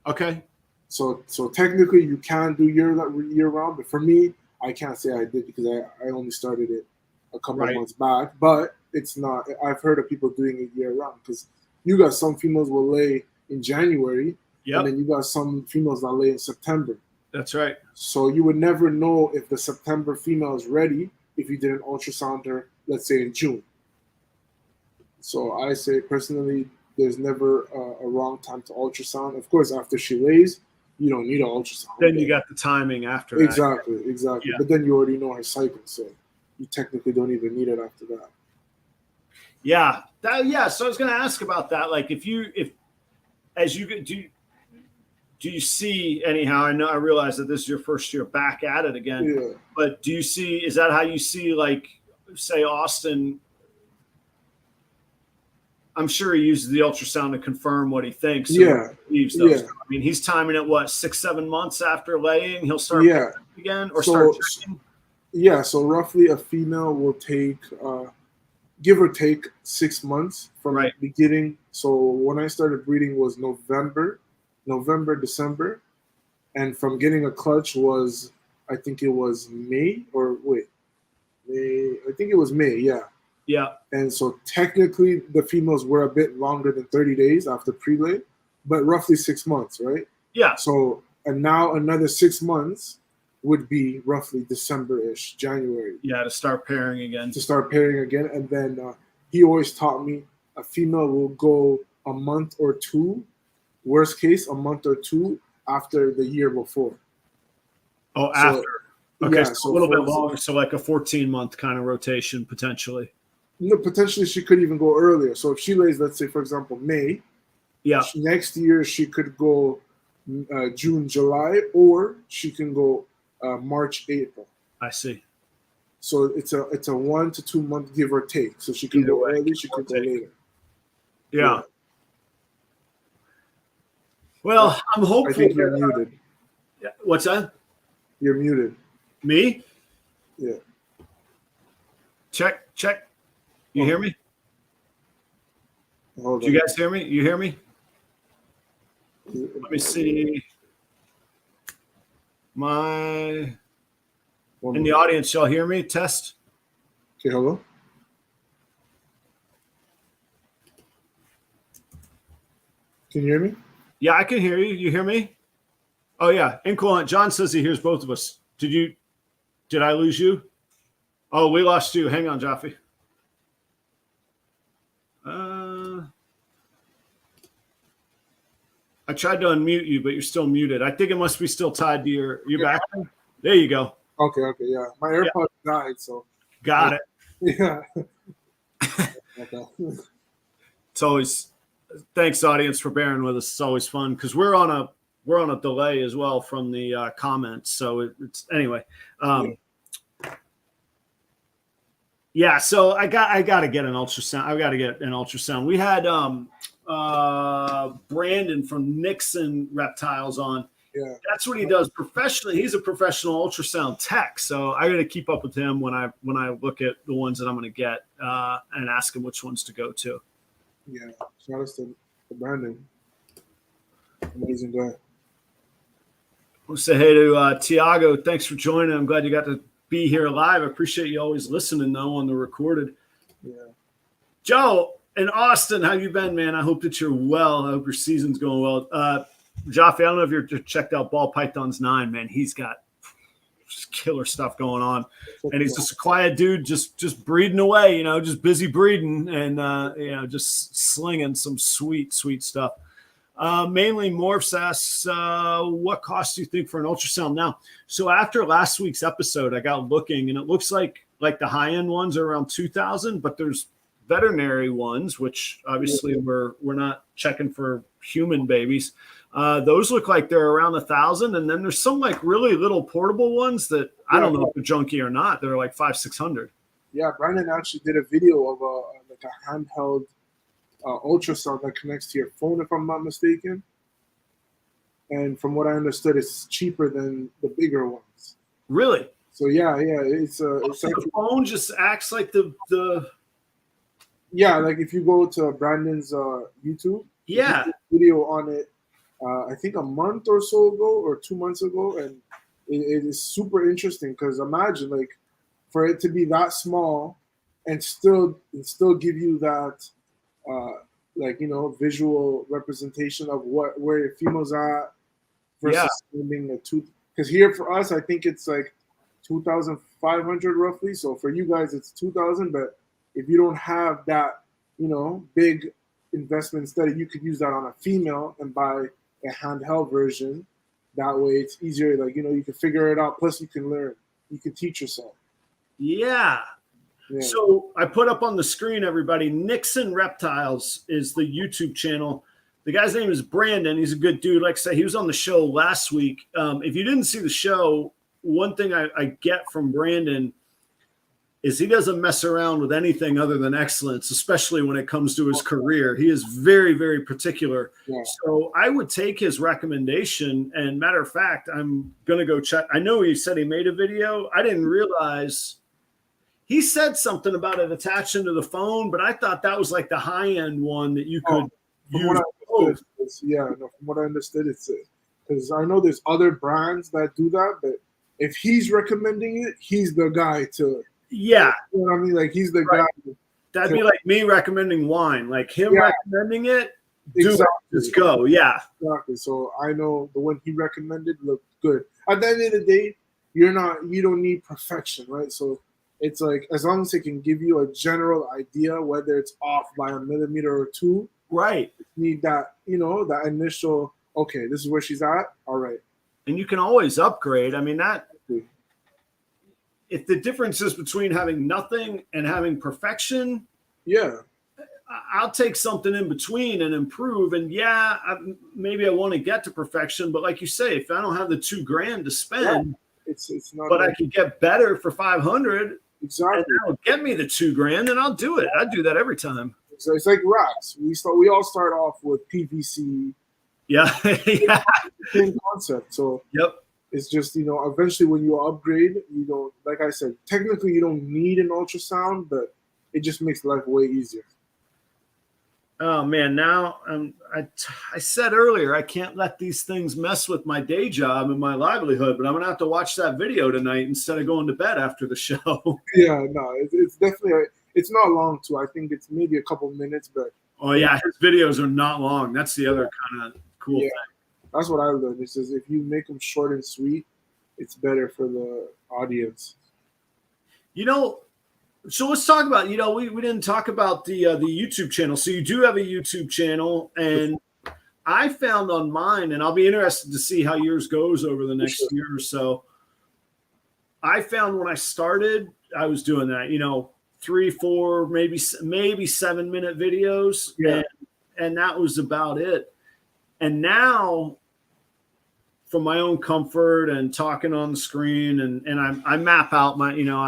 S1: Okay.
S2: So technically you can do year round, but for me, I can't say I did because I only started it a couple of months back. But it's not. I've heard of people doing it year round because you got some females will lay in January, and then you got some females that lay in September.
S1: That's right.
S2: So you would never know if the September female is ready if you didn't ultrasound her, let's say in June. So I say personally, there's never a wrong time to ultrasound. Of course, after she lays, you don't need an ultrasound.
S1: Then you got the timing after that.
S2: Exactly.
S1: Yeah.
S2: But then you already know her cycle, so you technically don't even need it after that.
S1: Yeah. So I was going to ask about that. Like, as you do you see anyhow? I realize that this is your first year back at it again.
S2: Yeah.
S1: But do you see? Is that how you see? Like, say Austin. I'm sure he uses the ultrasound to confirm what he thinks.
S2: Yeah.
S1: I mean, he's timing it, 6-7 months after laying? He'll start again or start checking?
S2: Yeah. So roughly a female will take, give or take 6 months from the beginning. So when I started breeding was November, December. And from getting a clutch was, I think it was May. I think it was May, yeah.
S1: Yeah.
S2: And so technically the females were a bit longer than 30 days after pre-lay, but roughly 6 months, right?
S1: Yeah.
S2: So, and now another 6 months would be roughly December-ish, January.
S1: Yeah, to start pairing again.
S2: And then he always taught me a female will go a month or two, worst case, a month or two after the year before.
S1: Oh, after. Okay, so a little bit longer, so like a 14-month kind of rotation potentially.
S2: No, potentially she could even go earlier. So if she lays, let's say, for example, May, next year she could go June, July, or she can go March, April.
S1: I see.
S2: So it's a 1 to 2 month give or take. So she could go early, she could go later.
S1: Yeah. Well, I'm hopeful.
S2: I think you're muted.
S1: What's that?
S2: You're muted.
S1: Me?
S2: Yeah.
S1: Check. You hear me?
S2: Hold
S1: on. Do you guys hear me? You hear me? Let me see. In the audience, y'all hear me? Test.
S2: Okay, hello? Can you hear me?
S1: Yeah, I can hear you. You hear me? Oh, yeah. Incoherent. John says he hears both of us. Did I lose you? Oh, we lost you. Hang on, Jaffy. I tried to unmute you, but you're still muted. I think it must be still tied to your back. There you go.
S2: Okay, yeah. My AirPods died, so.
S1: Got it.
S2: Yeah.
S1: Okay. It's always, thanks audience for bearing with us. It's always fun because we're on a delay as well from the comments. So it's anyway. Yeah, so I got to get an ultrasound. I got to get an ultrasound. We had Brandon from Nixon Reptiles on.
S2: Yeah,
S1: That's what he does professionally. He's a professional ultrasound tech. So I got to keep up with him when I look at the ones that I'm going to get and ask him which ones to go to.
S2: yeah. Shout out to Brandon. Amazing guy.
S1: We'll say hey to Tiago. Thanks for joining. I'm glad you got to be here live. I appreciate you always listening though on the recorded.
S2: Yeah.
S1: Joe in Austin, how you been, man? I hope that you're well. I hope your season's going well. Jaffy, I don't know if you're checked out Ball Pythons 9, man. He's got just killer stuff going on, and he's just a quiet dude, just breeding away, you know, just busy breeding and you know, just slinging some sweet stuff. Mainly Morphs asks, what cost do you think for an ultrasound now? So after last week's episode, I got looking, and it looks like the high-end ones are around 2,000, but there's veterinary ones, which obviously we're not checking for human babies. Those look like they're around 1,000, and then there's some like really little portable ones that I don't know if they're junky or not. They're like 500-600.
S2: Yeah, Brandon actually did a video of like a handheld ultrasound that connects to your phone, if I'm not mistaken. And from what I understood, it's cheaper than the bigger ones.
S1: Really?
S2: So yeah, it's like
S1: the phone just acts like the
S2: yeah, like if you go to Brandon's YouTube,
S1: yeah,
S2: video on it, I think a month or so ago or 2 months ago, and it is super interesting because imagine like for it to be that small and still give you that like, you know, visual representation of where your female's at versus finding the tooth. Because here for us, I think it's like 2,500 roughly. So for you guys, it's 2,000. But if you don't have that, you know, big investment, instead you could use that on a female and buy a handheld version. That way it's easier. Like, you know, you can figure it out. Plus you can learn. You can teach yourself.
S1: Yeah. So I put up on the screen, everybody, Nixon Reptiles is the YouTube channel. The guy's name is Brandon. He's a good dude. Like I said, he was on the show last week. If you didn't see the show, one thing I get from Brandon is he doesn't mess around with anything other than excellence, especially when it comes to his career. He is very, very particular. Yeah. So I would take his recommendation. And matter of fact, I'm going to go check. I know he said he made a video. I didn't realize he said something about it attaching to the phone, but I thought that was like the high-end one that you could use.
S2: From what I understood, it's because I know there's other brands that do that, but if he's recommending it, he's the guy to.
S1: Yeah.
S2: You know what I mean? Like he's the guy.
S1: That'd be like me recommending wine. Like him recommending it, just go. Yeah.
S2: Exactly. So I know the one he recommended looked good. At the end of the day, you don't need perfection, right? So it's like as long as it can give you a general idea, whether it's off by a millimeter or two.
S1: Right.
S2: You need that, you know, that initial, okay, this is where she's at. All right.
S1: And you can always upgrade. I mean, that if the difference is between having nothing and having perfection, I'll take something in between and improve. And maybe I want to get to perfection, but like you say, if I don't have the $2,000 to spend,
S2: it's not. But
S1: I can get better for 500.
S2: Exactly.
S1: And that'll get me the $2,000, and I'll do it. I do that every time.
S2: So it's like racks. We all start off with PVC.
S1: Yeah. Yeah.
S2: Same concept. So it's just, you know, eventually when you upgrade, you don't, like I said, technically you don't need an ultrasound, but it just makes life way easier.
S1: Oh man, now I said earlier I can't let these things mess with my day job and my livelihood, but I'm gonna have to watch that video tonight instead of going to bed after the show.
S2: Yeah, no, it's definitely it's not long too. I think it's maybe a couple minutes, but
S1: his videos are not long. That's the other kind of cool thing.
S2: That's what I learned. It says if you make them short and sweet, it's better for the audience.
S1: You know. So let's talk about, you know, we didn't talk about the YouTube channel. So you do have a YouTube channel, and I found on mine, and I'll be interested to see how yours goes over the next year or so. I found when I started, I was doing that, you know, 3, 4, maybe 7-minute videos.
S2: Yeah.
S1: And that was about it. And now, for my own comfort and talking on the screen, and I map out my, you know,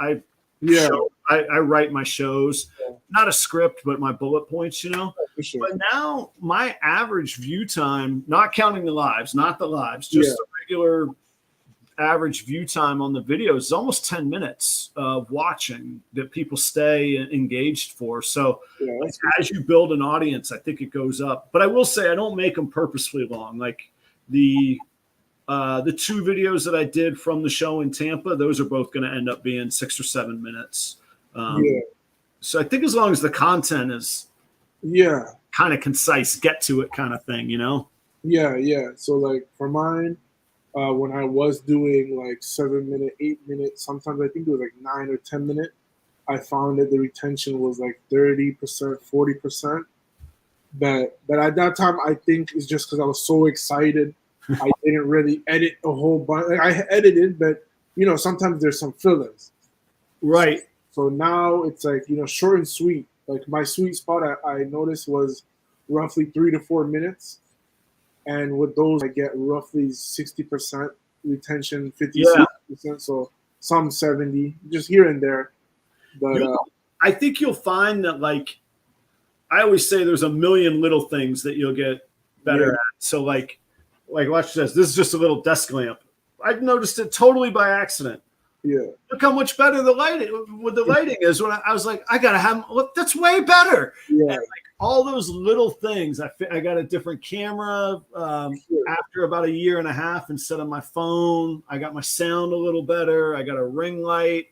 S1: I
S2: Yeah.
S1: show. I write my shows,
S2: Yeah.
S1: not a script, but my bullet points,
S2: For sure.
S1: But now my average view time, not counting the lives, just
S2: Yeah.
S1: the regular average view time on the videos is almost 10 minutes of watching that people stay engaged for. So
S2: Yeah,
S1: like, as you build an audience, I think it goes up. But I will say I don't make them purposefully long. Like the 2 videos that I did from the show in Tampa, those are both going to end up being 6 or 7 minutes.
S2: yeah.
S1: So I think as long as the content is
S2: Yeah.
S1: kind of concise, get to it kind of thing,
S2: Yeah. Yeah. So like for mine, when I was doing like 7 minute, 8 minute, sometimes I think it was like 9 or 10 minute, I found that the retention was like 30%, 40%. But at that time, I think it's just because I was so excited. I didn't really edit a whole bunch. Like, I edited, but sometimes there's some fillers.
S1: Right.
S2: So now it's like short and sweet. Like my sweet spot, I noticed was roughly 3 to 4 minutes, and with those, I get roughly 60% retention, 50,
S1: Yeah.
S2: 60%. So some 70, just here and there. But
S1: I think you'll find that, like, I always say there's a million little things that you'll get better at. So like watch this. This is just a little desk lamp. I've noticed it totally by accident.
S2: yeah,
S1: Look how much better the lighting is. When I was like, I gotta have, look, that's way better.
S2: yeah,
S1: And like all those little things. I got a different camera after about a year and a half instead of my phone. I got my sound a little better. I got a ring light.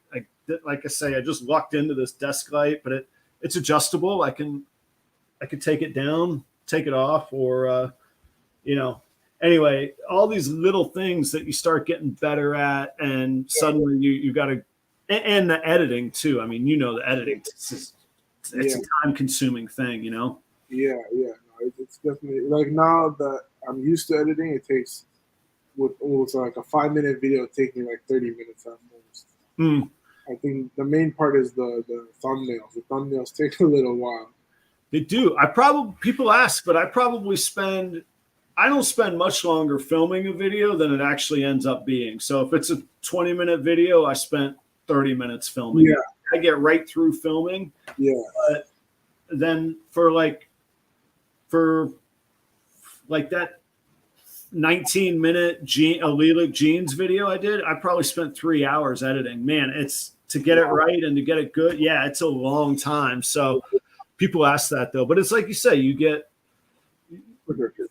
S1: Like I say, I just lucked into this desk light, but it's adjustable. I can take it down, take it off, or anyway, all these little things that you start getting better at, and suddenly you got to, and the editing too. I mean, the editing, it's a time-consuming thing,
S2: Yeah, yeah. No, it's definitely like now that I'm used to editing, it takes with like a 5 minute video, it takes me like 30 minutes at most. I think the main part is the thumbnails. The thumbnails take a little while.
S1: They do. People ask, but I don't spend much longer filming a video than it actually ends up being. So if it's a 20-minute video, I spent 30 minutes filming.
S2: Yeah.
S1: I get right through filming.
S2: Yeah.
S1: But then for that 19-minute Allelic jeans video I probably spent 3 hours editing. Man, it's to get it right and to get it good. Yeah, it's a long time. So people ask that though, but it's like you say, you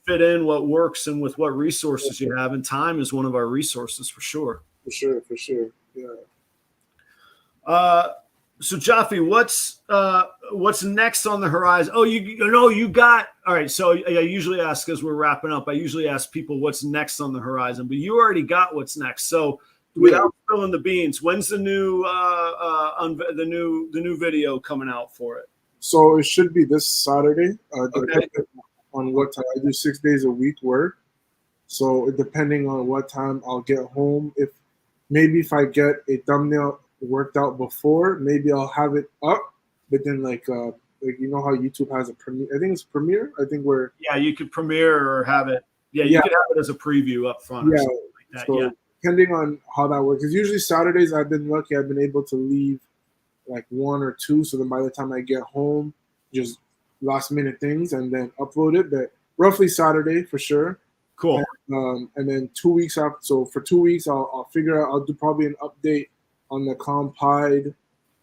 S1: fit in what works and with what resources you have, and time is one of our resources for sure.
S2: For sure. Yeah.
S1: So Jaffy, what's next on the horizon? Oh, you got all right. So I usually ask, as we're wrapping up, I usually ask people what's next on the horizon, but you already got what's next. So without spilling the beans, when's the new the new video coming out for it?
S2: So it should be this Saturday.
S1: Okay.
S2: On what time I do 6 days a week work. So depending on what time I'll get home, if I get a thumbnail worked out before, maybe I'll have it up. But then like how YouTube has a premiere. I think it's premiere. I think
S1: you could premiere or have it. Yeah, you could have it as a preview up front. Or something like that.
S2: So depending on how that works, because usually Saturdays I've been lucky. I've been able to leave like 1 or 2. So then by the time I get home, just last minute things and then upload it. But roughly Saturday for sure.
S1: Cool.
S2: And then 2 weeks after. So for 2 weeks, I'll figure out. I'll do probably an update on the Compide.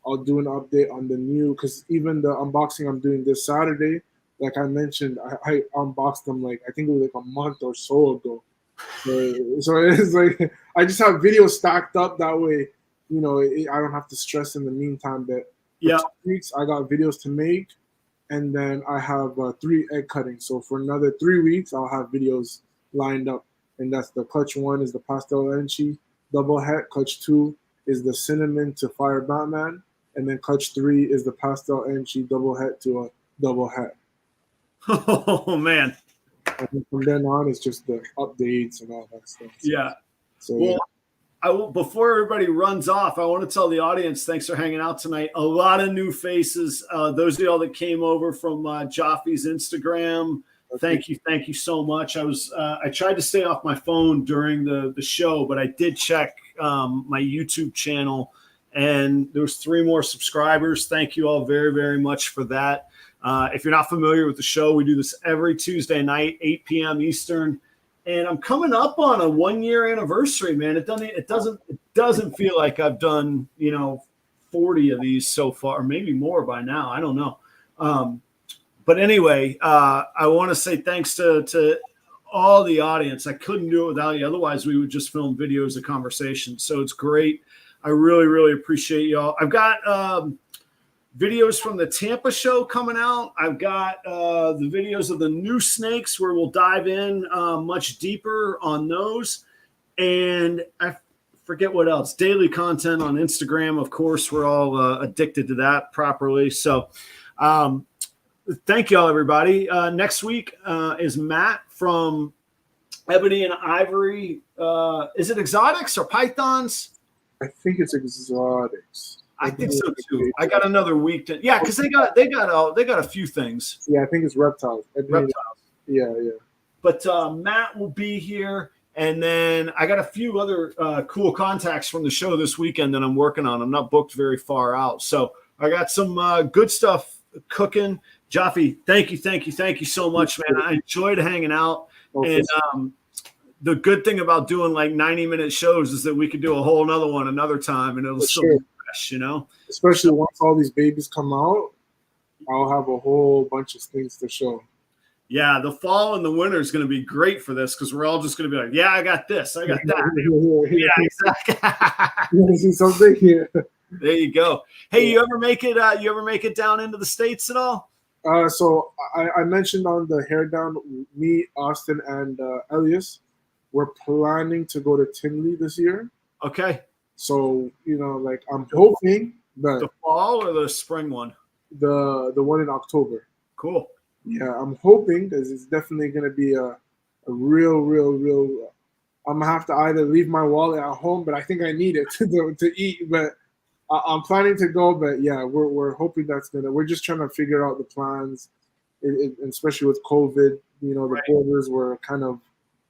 S2: I'll do an update on the new, because even the unboxing I'm doing this Saturday, like I mentioned, I unboxed them like I think it was like a month or so ago. So it's like I just have videos stacked up that way. I don't have to stress in the meantime. But for 2 weeks, I got videos to make, and then I have 3 egg cuttings. So for another 3 weeks, I'll have videos lined up, and that's the clutch 1 is the pastel enchi double het, clutch 2 is the cinnamon to fire Batman, and then clutch 3 is the pastel enchi double het to a double het.
S1: Oh man!
S2: And then from then on, it's just the updates and all that stuff. So
S1: before everybody runs off, I want to tell the audience, thanks for hanging out tonight. A lot of new faces. Those of y'all that came over from Jaffy's Instagram, thank you so much. I tried to stay off my phone during the show, but I did check my YouTube channel, and there was 3 more subscribers. Thank you all very, very much for that. If you're not familiar with the show, we do this every Tuesday night, 8 p.m. Eastern. And I'm coming up on a 1-year anniversary, man. It doesn't feel like I've done, 40 of these so far, maybe more by now. I don't know. But anyway, I want to say thanks to all the audience. I couldn't do it without you. Otherwise, we would just film videos of conversations. So it's great. I really, really appreciate y'all. I've got videos from the Tampa show coming out. I've got the videos of the new snakes where we'll dive in much deeper on those. And I forget what else. Daily content on Instagram, of course. We're all addicted to that properly. So thank y'all, everybody. Next week is Matt from Ebony and Ivory. Is it Exotics or Pythons?
S2: I think it's Exotics.
S1: I think so too. I got another week to, yeah, because they got a few things.
S2: Yeah, I think it's reptiles.
S1: Reptiles.
S2: Yeah.
S1: But Matt will be here, and then I got a few other cool contacts from the show this weekend that I'm working on. I'm not booked very far out, so I got some good stuff cooking. Jaffy, thank you so much, man. I enjoyed hanging out, and the good thing about doing like 90-minute shows is that we could do a whole another one another time, and it'll still be fresh,
S2: Especially once all these babies come out, I'll have a whole bunch of things to show.
S1: Yeah, the fall and the winter is going to be great for this because we're all just going to be like, yeah, I got this, I got that. Yeah, exactly.
S2: You want to see something here?
S1: There you go. Hey, you ever make it down into the States at all?
S2: So I mentioned on the Hair Down, me, Austin, and Elias, we're planning to go to Tinley this year.
S1: Okay.
S2: So, I'm hoping that
S1: the fall or the spring one?
S2: The one in October.
S1: Cool.
S2: Yeah, I'm hoping because it's definitely going to be a real. I'm going to have to either leave my wallet at home, but I think I need it to eat. But I'm planning to go. But yeah, we're hoping we're just trying to figure out the plans, especially with COVID. The borders were kind of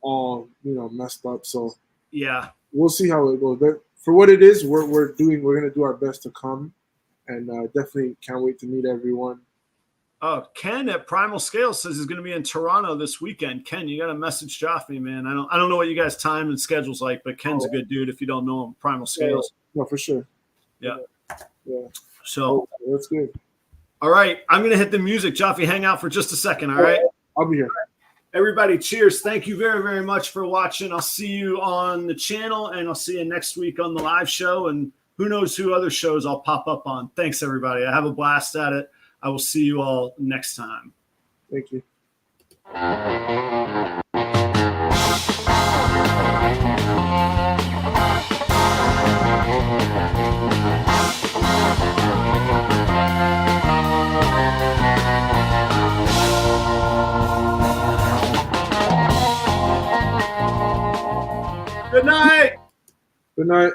S2: all messed up. So
S1: yeah,
S2: we'll see how it goes. But for what it is, we're going to do our best to come, and definitely can't wait to meet everyone.
S1: Oh, Ken at Primal Scale says he's going to be in Toronto this weekend. Ken, you got to message Jaffy, man. I don't know what you guys' time and schedule's like, but Ken's a good dude if you don't know him. Primal Scales.
S2: No, for sure.
S1: Yeah.
S2: So that's good.
S1: All right, I'm going to hit the music. Jaffy, hang out for just a second. All right.
S2: I'll be here.
S1: Everybody, cheers. Thank you very, very much for watching. I'll see you on the channel, and I'll see you next week on the live show, and who knows who other shows I'll pop up on. Thanks, everybody. I have a blast at it. I will see you all next time.
S2: Thank you.
S1: Good night.
S2: Good night.